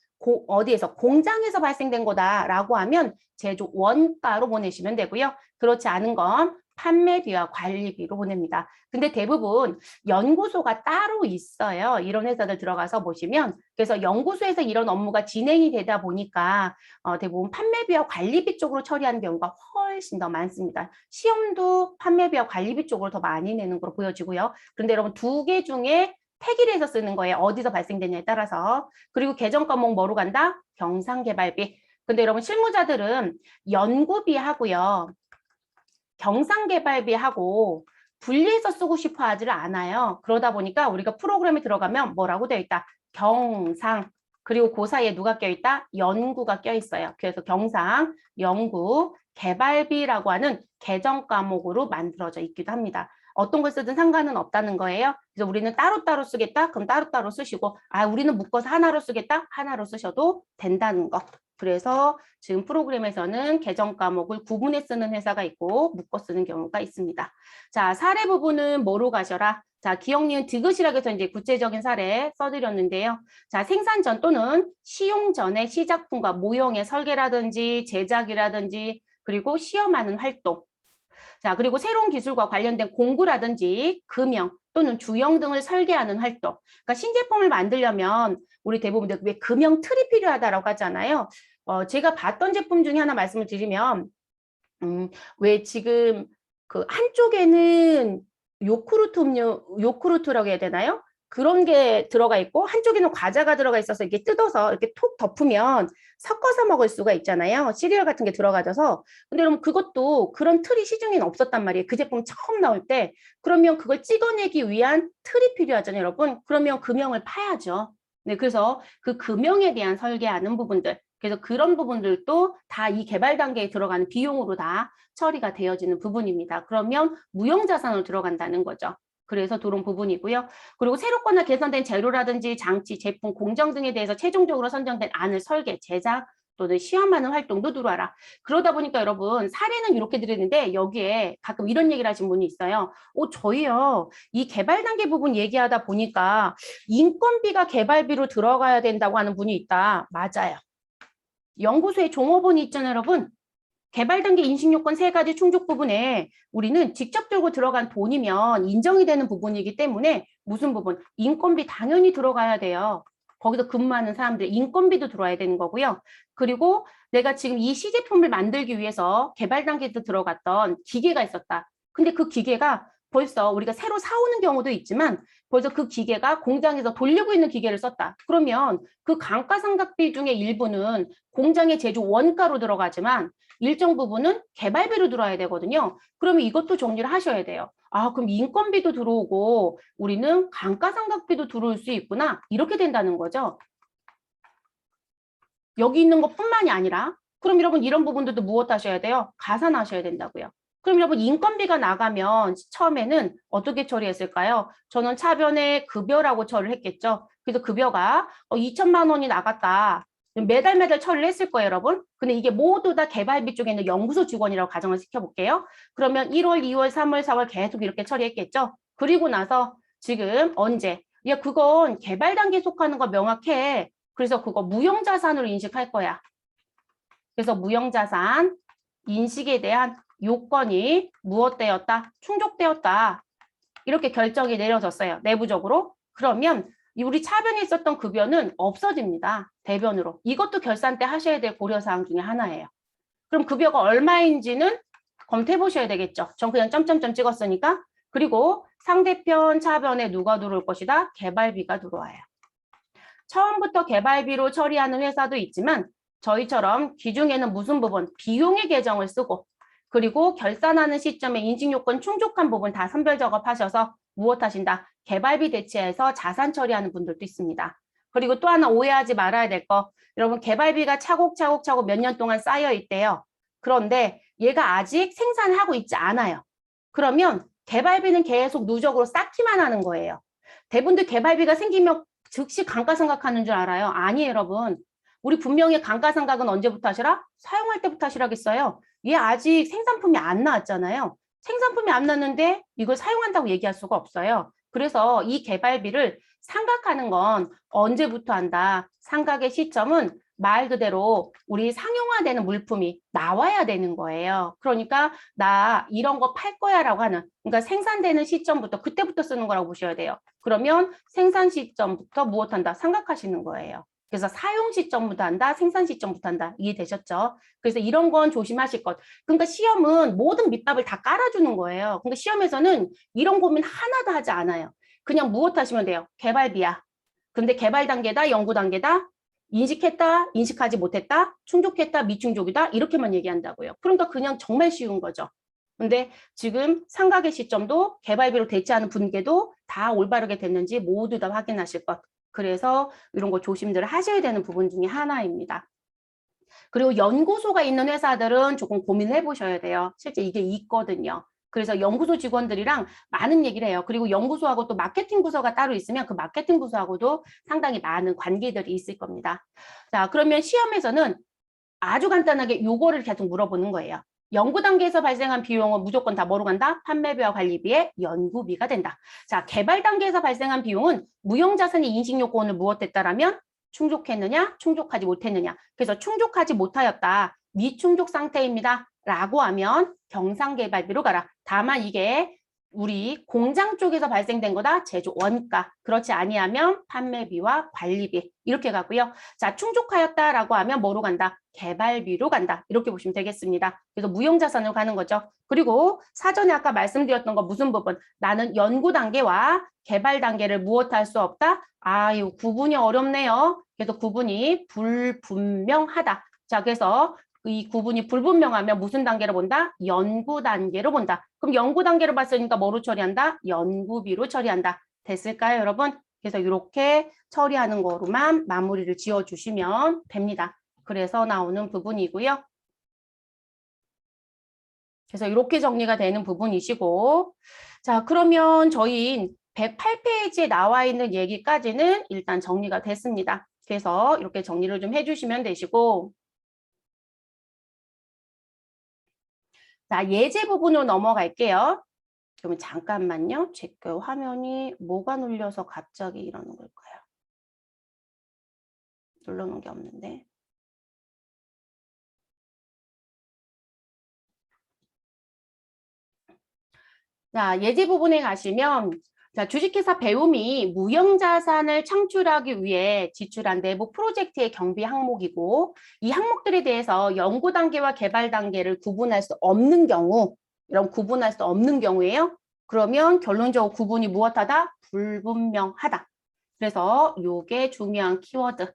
어디에서 공장에서 발생된 거다라고 하면 제조 원가로 보내시면 되고요. 그렇지 않은 건 판매비와 관리비로 보냅니다. 근데 대부분 연구소가 따로 있어요. 이런 회사들 들어가서 보시면 그래서 연구소에서 이런 업무가 진행이 되다 보니까 대부분 판매비와 관리비 쪽으로 처리하는 경우가 훨씬 더 많습니다. 시험도 판매비와 관리비 쪽으로 더 많이 내는 걸로 보여지고요. 그런데 여러분 두 개 중에 택일을 해서 쓰는 거예요. 어디서 발생되냐에 따라서. 그리고 개정 과목 뭐로 간다? 경상개발비. 근데 여러분 실무자들은 연구비하고요. 경상개발비하고 분리해서 쓰고 싶어 하지를 않아요. 그러다 보니까 우리가 프로그램에 들어가면 뭐라고 되어 있다? 경상. 그리고 그 사이에 누가 껴있다? 연구가 껴있어요. 그래서 경상, 연구, 개발비라고 하는 개정 과목으로 만들어져 있기도 합니다. 어떤 걸 쓰든 상관은 없다는 거예요. 그래서 우리는 따로따로 쓰겠다? 그럼 따로따로 쓰시고, 우리는 묶어서 하나로 쓰겠다? 하나로 쓰셔도 된다는 거. 그래서 지금 프로그램에서는 개정 과목을 구분해 쓰는 회사가 있고 묶어 쓰는 경우가 있습니다. 자, 사례 부분은 뭐로 가셔라? 자, 기억, 니은, 디귿이라고 해서 이제 구체적인 사례 써드렸는데요. 자, 생산 전 또는 시용 전에 시작품과 모형의 설계라든지 제작이라든지 그리고 시험하는 활동. 자, 그리고 새로운 기술과 관련된 공구라든지 금형 또는 주형 등을 설계하는 활동. 그러니까 신제품을 만들려면 우리 대부분 왜 금형 틀이 필요하다라고 하잖아요. 제가 봤던 제품 중에 하나 말씀을 드리면 왜 지금 그 한쪽에는 요구르트 음료, 요구르트라고 해야 되나요? 그런 게 들어가 있고 한쪽에는 과자가 들어가 있어서 이렇게 뜯어서 이렇게 톡 덮으면 섞어서 먹을 수가 있잖아요. 시리얼 같은 게 들어가져서. 근데 그럼 그것도 그런 틀이 시중에는 없었단 말이에요. 그 제품 처음 나올 때. 그러면 그걸 찍어내기 위한 틀이 필요하잖아요, 여러분. 그러면 금형을 파야죠. 네, 그래서 그 금형에 대한 설계하는 부분들. 그래서 그런 부분들도 다 이 개발 단계에 들어가는 비용으로 다 처리가 되어지는 부분입니다. 그러면 무형자산으로 들어간다는 거죠. 그래서 그런 부분이고요. 그리고 새롭거나 개선된 재료라든지 장치, 제품, 공정 등에 대해서 최종적으로 선정된 안을 설계, 제작 또는 시험하는 활동도 들어와라. 그러다 보니까 여러분 사례는 이렇게 드리는데 여기에 가끔 이런 얘기를 하신 분이 있어요. 저희요. 이 개발 단계 부분 얘기하다 보니까 인건비가 개발비로 들어가야 된다고 하는 분이 있다. 맞아요. 연구소에 종업원이 있잖아요, 여러분. 개발 단계 인식 요건 3가지 충족 부분에 우리는 직접 들고 들어간 돈이면 인정이 되는 부분이기 때문에 무슨 부분? 인건비 당연히 들어가야 돼요. 거기서 근무하는 사람들 인건비도 들어와야 되는 거고요. 그리고 내가 지금 이 시제품을 만들기 위해서 개발 단계에서 들어갔던 기계가 있었다. 근데 그 기계가 벌써 우리가 새로 사오는 경우도 있지만 벌써 그 기계가 공장에서 돌리고 있는 기계를 썼다. 그러면 그 감가상각비 중에 일부는 공장의 제조 원가로 들어가지만 일정 부분은 개발비로 들어와야 되거든요. 그러면 이것도 정리를 하셔야 돼요. 그럼 인건비도 들어오고 우리는 감가상각비도 들어올 수 있구나. 이렇게 된다는 거죠. 여기 있는 것뿐만이 아니라 그럼 여러분 이런 부분들도 무엇 하셔야 돼요? 가산하셔야 된다고요. 그럼 여러분 인건비가 나가면 처음에는 어떻게 처리했을까요? 저는 차변에 급여라고 처리를 했겠죠. 그래서 급여가 2천만 원이 나갔다. 매달 처리를 했을 거예요, 여러분. 근데 이게 모두 다 개발비 쪽에 있는 연구소 직원이라고 가정을 시켜볼게요. 그러면 1월, 2월, 3월, 4월 계속 이렇게 처리했겠죠. 그리고 나서 지금 언제? 야, 그건 개발 단계에 속하는 거 명확해. 그래서 그거 무형자산으로 인식할 거야. 그래서 무형자산 인식에 대한 요건이 무엇되었다? 충족되었다. 이렇게 결정이 내려졌어요. 내부적으로. 그러면 우리 차변에 있었던 급여는 없어집니다. 대변으로. 이것도 결산 때 하셔야 될 고려사항 중에 하나예요. 그럼 급여가 얼마인지는 검토해 보셔야 되겠죠. 전 그냥 점점점 찍었으니까. 그리고 상대편 차변에 누가 들어올 것이다? 개발비가 들어와요. 처음부터 개발비로 처리하는 회사도 있지만 저희처럼 기중에는 무슨 부분? 비용의 계정을 쓰고 그리고 결산하는 시점에 인식요건 충족한 부분 다 선별 작업하셔서 무엇 하신다? 개발비 대체해서 자산 처리하는 분들도 있습니다. 그리고 또 하나 오해하지 말아야 될 거. 여러분 개발비가 차곡차곡 몇 년 동안 쌓여 있대요. 그런데 얘가 아직 생산을 하고 있지 않아요. 그러면 개발비는 계속 누적으로 쌓기만 하는 거예요. 대부분들 개발비가 생기면 즉시 감가상각하는 줄 알아요. 아니에요, 여러분. 우리 분명히 감가상각은 언제부터 하시라? 사용할 때부터 하시라겠어요. 얘 아직 생산품이 안 나왔잖아요. 생산품이 안 났는데 이걸 사용한다고 얘기할 수가 없어요. 그래서 이 개발비를 상각하는 건 언제부터 한다? 상각의 시점은 말 그대로 우리 상용화되는 물품이 나와야 되는 거예요. 그러니까 나 이런 거 팔 거야라고 하는, 그러니까 생산되는 시점부터 그때부터 쓰는 거라고 보셔야 돼요. 그러면 생산 시점부터 무엇한다? 상각하시는 거예요. 그래서 사용 시점부터 한다, 생산 시점부터 한다. 이해되셨죠? 그래서 이런 건 조심하실 것. 그러니까 시험은 모든 밑밥을 다 깔아주는 거예요. 그러니까 시험에서는 이런 고민 하나도 하지 않아요. 그냥 무엇 하시면 돼요? 개발비야. 근데 개발 단계다, 연구 단계다, 인식했다, 인식하지 못했다, 충족했다, 미충족이다, 이렇게만 얘기한다고요. 그러니까 그냥 정말 쉬운 거죠. 근데 지금 상각의 시점도 개발비로 대체하는 분계도 다 올바르게 됐는지 모두 다 확인하실 것. 그래서 이런 거 조심들 하셔야 되는 부분 중에 하나입니다. 그리고 연구소가 있는 회사들은 조금 고민해 보셔야 돼요. 실제 이게 있거든요. 그래서 연구소 직원들이랑 많은 얘기를 해요. 그리고 연구소하고 또 마케팅 부서가 따로 있으면 그 마케팅 부서하고도 상당히 많은 관계들이 있을 겁니다. 자, 그러면 시험에서는 아주 간단하게 요거를 계속 물어보는 거예요. 연구 단계에서 발생한 비용은 무조건 다 뭐로 간다? 판매비와 관리비에 연구비가 된다. 자, 개발 단계에서 발생한 비용은 무형자산의 인식 요건을 무엇했다라면 충족했느냐, 충족하지 못했느냐. 그래서 충족하지 못하였다. 미충족 상태입니다. 라고 하면 경상개발비로 가라. 다만 이게 우리 공장 쪽에서 발생된 거다. 제조 원가. 그렇지 아니하면 판매비와 관리비. 이렇게 가고요. 자, 충족하였다라고 하면 뭐로 간다? 개발비로 간다. 이렇게 보시면 되겠습니다. 그래서 무형자산으로 가는 거죠. 그리고 사전에 아까 말씀드렸던 거 무슨 부분? 나는 연구 단계와 개발 단계를 무엇할 수 없다? 이 구분이 어렵네요. 그래서 구분이 불분명하다. 자, 그래서 이 구분이 불분명하면 무슨 단계로 본다? 연구 단계로 본다. 그럼 연구 단계로 봤으니까 뭐로 처리한다? 연구비로 처리한다. 됐을까요, 여러분? 그래서 이렇게 처리하는 거로만 마무리를 지어주시면 됩니다. 그래서 나오는 부분이고요. 그래서 이렇게 정리가 되는 부분이시고, 자, 그러면 저희 108페이지에 나와 있는 얘기까지는 일단 정리가 됐습니다. 그래서 이렇게 정리를 좀 해주시면 되시고, 자, 예제 부분으로 넘어갈게요. 그러면 잠깐만요. 제 거 화면이 뭐가 눌려서 갑자기 이러는 걸까요? 눌러놓은 게 없는데. 자, 예제 부분에 가시면 자, 주식회사 배움이 무형자산을 창출하기 위해 지출한 내부 프로젝트의 경비 항목이고 이 항목들에 대해서 연구 단계와 개발 단계를 구분할 수 없는 경우 이런 구분할 수 없는 경우에요. 그러면 결론적으로 구분이 무엇하다? 불분명하다. 그래서 이게 중요한 키워드.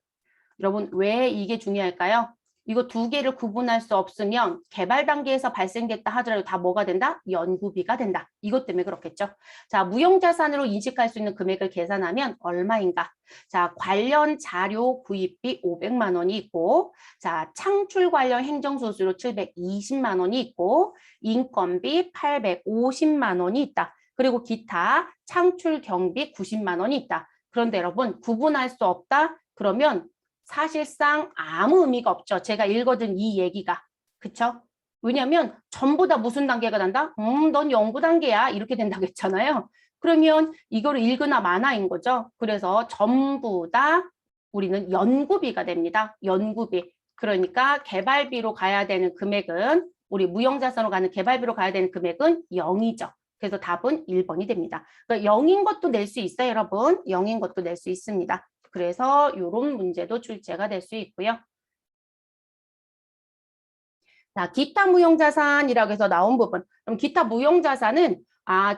여러분 왜 이게 중요할까요? 이거 두 개를 구분할 수 없으면 개발 단계에서 발생됐다 하더라도 다 뭐가 된다? 연구비가 된다. 이것 때문에 그렇겠죠. 자, 무형자산으로 인식할 수 있는 금액을 계산하면 얼마인가? 자, 관련 자료 구입비 500만 원이 있고 자, 창출 관련 행정수수료 720만 원이 있고 인건비 850만 원이 있다. 그리고 기타 창출 경비 90만 원이 있다. 그런데 여러분 구분할 수 없다? 그러면 사실상 아무 의미가 없죠. 제가 읽어둔 이 얘기가. 그쵸? 왜냐하면 전부 다 무슨 단계가 난다? 넌 연구 단계야. 이렇게 된다고 했잖아요. 그러면 이거를 읽으나 마나인 거죠. 그래서 전부 다 우리는 연구비가 됩니다. 연구비. 그러니까 개발비로 가야 되는 금액은 우리 무형자산으로 가는 개발비로 가야 되는 금액은 0이죠. 그래서 답은 1번이 됩니다. 그러니까 0인 것도 낼 수 있어요, 여러분. 0인 것도 낼 수 있습니다. 그래서 이런 문제도 출제가 될 수 있고요. 자, 기타 무형자산이라고 해서 나온 부분. 그럼 기타 무형자산은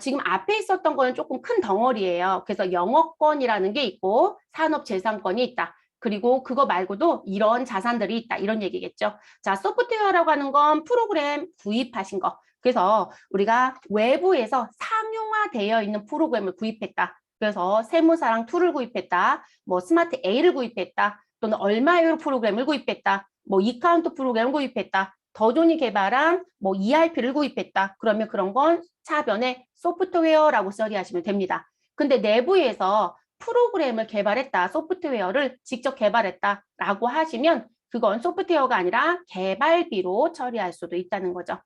지금 앞에 있었던 거는 조금 큰 덩어리예요. 그래서 영업권이라는 게 있고 산업재산권이 있다. 그리고 그거 말고도 이런 자산들이 있다. 이런 얘기겠죠. 자, 소프트웨어라고 하는 건 프로그램 구입하신 거. 그래서 우리가 외부에서 상용화되어 있는 프로그램을 구입했다. 그래서 세무사랑 툴을 구입했다. 뭐 스마트 A를 구입했다. 또는 얼마의 프로그램을 구입했다. 뭐 이카운트 프로그램을 구입했다. 더존이 개발한 뭐 ERP를 구입했다. 그러면 그런 건 차변에 소프트웨어라고 처리하시면 됩니다. 근데 내부에서 프로그램을 개발했다. 소프트웨어를 직접 개발했다라고 하시면 그건 소프트웨어가 아니라 개발비로 처리할 수도 있다는 거죠.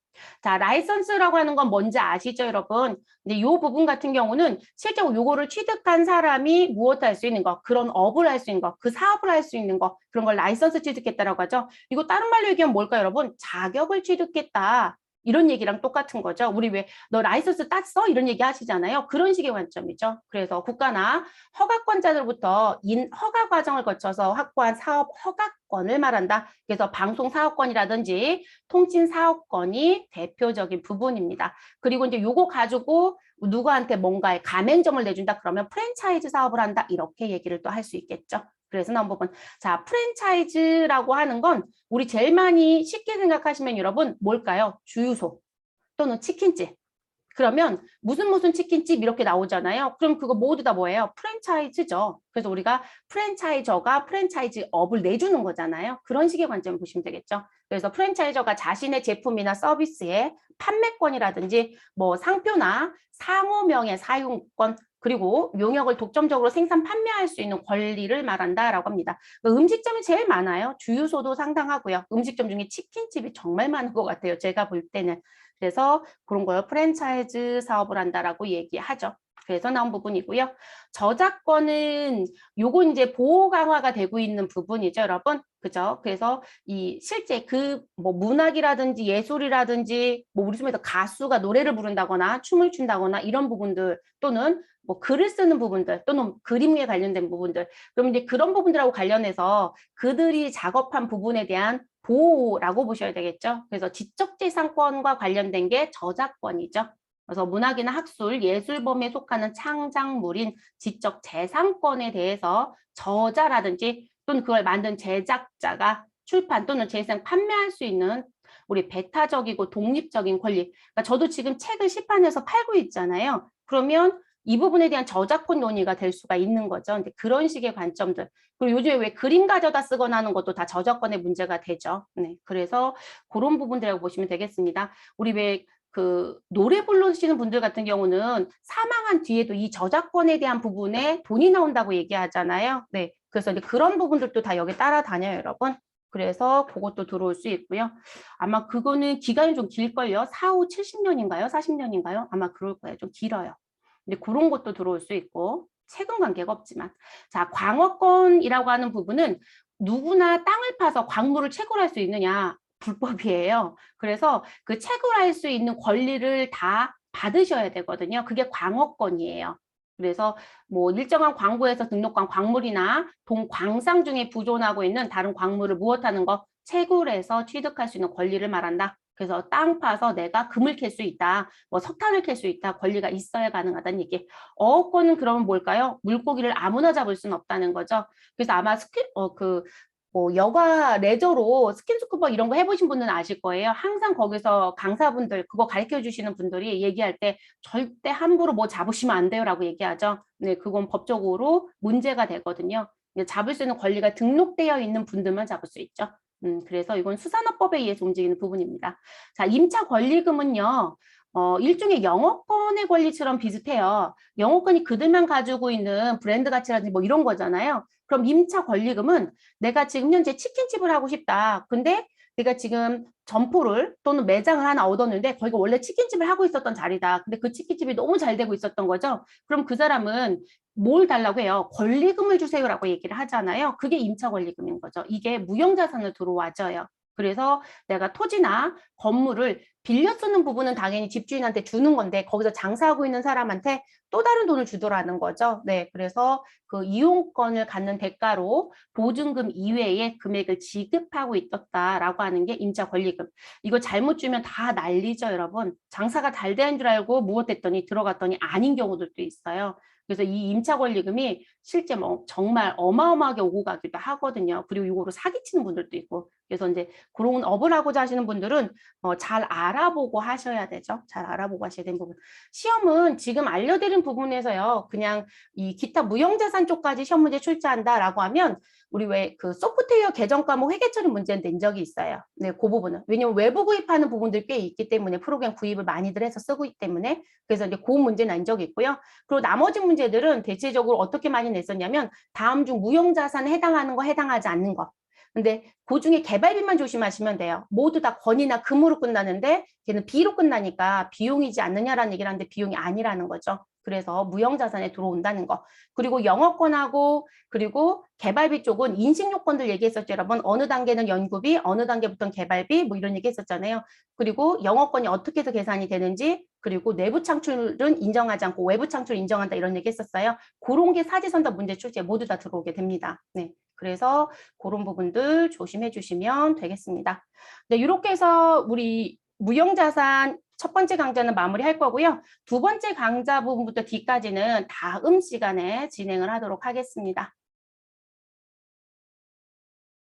자, 라이선스라고 하는 건 뭔지 아시죠, 여러분? 근데 이 부분 같은 경우는 실제로 요거를 취득한 사람이 무엇을 할 수 있는 거, 그런 업을 할 수 있는 거, 그 사업을 할 수 있는 거, 그런 걸 라이선스 취득했다라고 하죠. 이거 다른 말로 얘기하면 뭘까요, 여러분? 자격을 취득했다. 이런 얘기랑 똑같은 거죠. 우리 왜 너 라이선스 땄어? 이런 얘기 하시잖아요. 그런 식의 관점이죠. 그래서 국가나 허가권자들부터 허가 과정을 거쳐서 확보한 사업 허가권을 말한다. 그래서 방송 사업권이라든지 통신 사업권이 대표적인 부분입니다. 그리고 이제 요거 가지고 누구한테 뭔가의 가맹점을 내준다 그러면 프랜차이즈 사업을 한다. 이렇게 얘기를 또 할 수 있겠죠. 그래서 나온 부분. 자, 프랜차이즈라고 하는 건 우리 제일 많이 쉽게 생각하시면 여러분 뭘까요? 주유소 또는 치킨집. 그러면 무슨 치킨집 이렇게 나오잖아요. 그럼 그거 모두 다 뭐예요? 프랜차이즈죠. 그래서 우리가 프랜차이저가 프랜차이즈 업을 내주는 거잖아요. 그런 식의 관점을 보시면 되겠죠. 그래서 프랜차이저가 자신의 제품이나 서비스의 판매권이라든지 뭐 상표나 상호명의 사용권 그리고 용역을 독점적으로 생산 판매할 수 있는 권리를 말한다라고 합니다. 음식점이 제일 많아요. 주유소도 상당하고요. 음식점 중에 치킨집이 정말 많은 것 같아요. 제가 볼 때는. 그래서 그런 걸 프랜차이즈 사업을 한다라고 얘기하죠. 그래서 나온 부분이고요. 저작권은 요거 이제 보호 강화가 되고 있는 부분이죠, 여러분. 그죠? 그래서 이 실제 그 뭐 문학이라든지 예술이라든지 뭐 우리 중에서 가수가 노래를 부른다거나 춤을 춘다거나 이런 부분들 또는 뭐 글을 쓰는 부분들 또는 그림에 관련된 부분들 그럼 이제 그런 부분들하고 관련해서 그들이 작업한 부분에 대한 보호라고 보셔야 되겠죠. 그래서 지적재산권과 관련된 게 저작권이죠. 그래서 문학이나 학술, 예술범에 속하는 창작물인 지적재산권에 대해서 저자라든지 또는 그걸 만든 제작자가 출판 또는 재생 판매할 수 있는 우리 배타적이고 독립적인 권리. 그러니까 저도 지금 책을 시판해서 팔고 있잖아요. 그러면 이 부분에 대한 저작권 논의가 될 수가 있는 거죠. 근데 그런 식의 관점들. 그리고 요즘에 왜 그림 가져다 쓰거나 하는 것도 다 저작권의 문제가 되죠. 네, 그래서 그런 부분들이라고 보시면 되겠습니다. 우리 왜 그 노래 부르시는 분들 같은 경우는 사망한 뒤에도 이 저작권에 대한 부분에 돈이 나온다고 얘기하잖아요. 네, 그래서 이제 그런 부분들도 다 여기 따라다녀요, 여러분. 그래서 그것도 들어올 수 있고요. 아마 그거는 기간이 좀 길걸요. 4, 5, 70년인가요? 40년인가요? 아마 그럴 거예요. 좀 길어요. 근데 그런 것도 들어올 수 있고 세금 관계가 없지만 자 광어권이라고 하는 부분은 누구나 땅을 파서 광물을 채굴할 수 있느냐 불법이에요. 그래서 그 채굴할 수 있는 권리를 다 받으셔야 되거든요. 그게 광어권이에요. 그래서 뭐 일정한 광구에서 등록한 광물이나 동광상 중에 부존하고 있는 다른 광물을 무엇하는 거 채굴해서 취득할 수 있는 권리를 말한다. 그래서 땅 파서 내가 금을 캘 수 있다. 뭐 석탄을 캘 수 있다. 권리가 있어야 가능하다는 얘기. 어업권은 그러면 뭘까요? 물고기를 아무나 잡을 수는 없다는 거죠. 그래서 아마 뭐 여가 레저로 스킨스쿠버 이런 거 해보신 분들은 아실 거예요. 항상 거기서 강사분들 그거 가르쳐 주시는 분들이 얘기할 때 절대 함부로 뭐 잡으시면 안 돼요라고 얘기하죠. 네, 그건 법적으로 문제가 되거든요. 잡을 수 있는 권리가 등록되어 있는 분들만 잡을 수 있죠. 그래서 이건 수산업법에 의해서 움직이는 부분입니다. 자, 임차 권리금은요. 일종의 영업권의 권리처럼 비슷해요. 영업권이 그들만 가지고 있는 브랜드 가치라든지 뭐 이런 거잖아요. 그럼 임차 권리금은 내가 지금 현재 치킨집을 하고 싶다. 근데 내가 지금 점포를 또는 매장을 하나 얻었는데 거기가 원래 치킨집을 하고 있었던 자리다. 근데 그 치킨집이 너무 잘 되고 있었던 거죠. 그럼 그 사람은 뭘 달라고 해요? 권리금을 주세요라고 얘기를 하잖아요. 그게 임차 권리금인 거죠. 이게 무형자산을 들어와줘요. 그래서 내가 토지나 건물을 빌려 쓰는 부분은 당연히 집주인한테 주는 건데 거기서 장사하고 있는 사람한테 또 다른 돈을 주더라는 거죠. 네, 그래서 그 이용권을 갖는 대가로 보증금 이외의 금액을 지급하고 있었다라고 하는 게 임차 권리금. 이거 잘못 주면 다 난리죠, 여러분. 장사가 잘 되는 줄 알고 무엇했더니 들어갔더니 아닌 경우들도 있어요. 그래서 이 임차 권리금이 실제 뭐 정말 어마어마하게 오고 가기도 하거든요. 그리고 이거로 사기치는 분들도 있고. 그래서 이제 그런 업을 하고자 하시는 분들은 잘 알아보고 하셔야 되죠. 잘 알아보고 하셔야 되는 부분. 시험은 지금 알려드린 부분에서요. 그냥 이 기타 무형자산 쪽까지 시험 문제 출제한다라고 하면 우리 왜 그 소프트웨어 개정 과목 회계 처리 문제는 낸 적이 있어요. 네, 그 부분은. 왜냐면 외부 구입하는 부분들 꽤 있기 때문에 프로그램 구입을 많이들 해서 쓰고 있기 때문에 그래서 이제 그 문제는 낸 적이 있고요. 그리고 나머지 문제들은 대체적으로 어떻게 많이 냈었냐면 다음 중 무형자산에 해당하는 거, 해당하지 않는 거. 근데 그 중에 개발비만 조심하시면 돼요. 모두 다 권이나 금으로 끝나는데 걔는 비로 끝나니까 비용이지 않느냐라는 얘기를 하는데 비용이 아니라는 거죠. 그래서 무형자산에 들어온다는 거. 그리고 영업권하고 그리고 개발비 쪽은 인식요건들 얘기했었죠, 여러분. 어느 단계는 연구비, 어느 단계부터는 개발비 뭐 이런 얘기 했었잖아요. 그리고 영업권이 어떻게 해서 계산이 되는지, 그리고 내부 창출은 인정하지 않고 외부 창출을 인정한다 이런 얘기 했었어요. 그런 게 사지선다 문제 출제에 모두 다 들어오게 됩니다. 네. 그래서 그런 부분들 조심해 주시면 되겠습니다. 네, 이렇게 해서 우리 무형자산 첫 번째 강좌는 마무리할 거고요. 두 번째 강좌 부분부터 뒤까지는 다음 시간에 진행을 하도록 하겠습니다.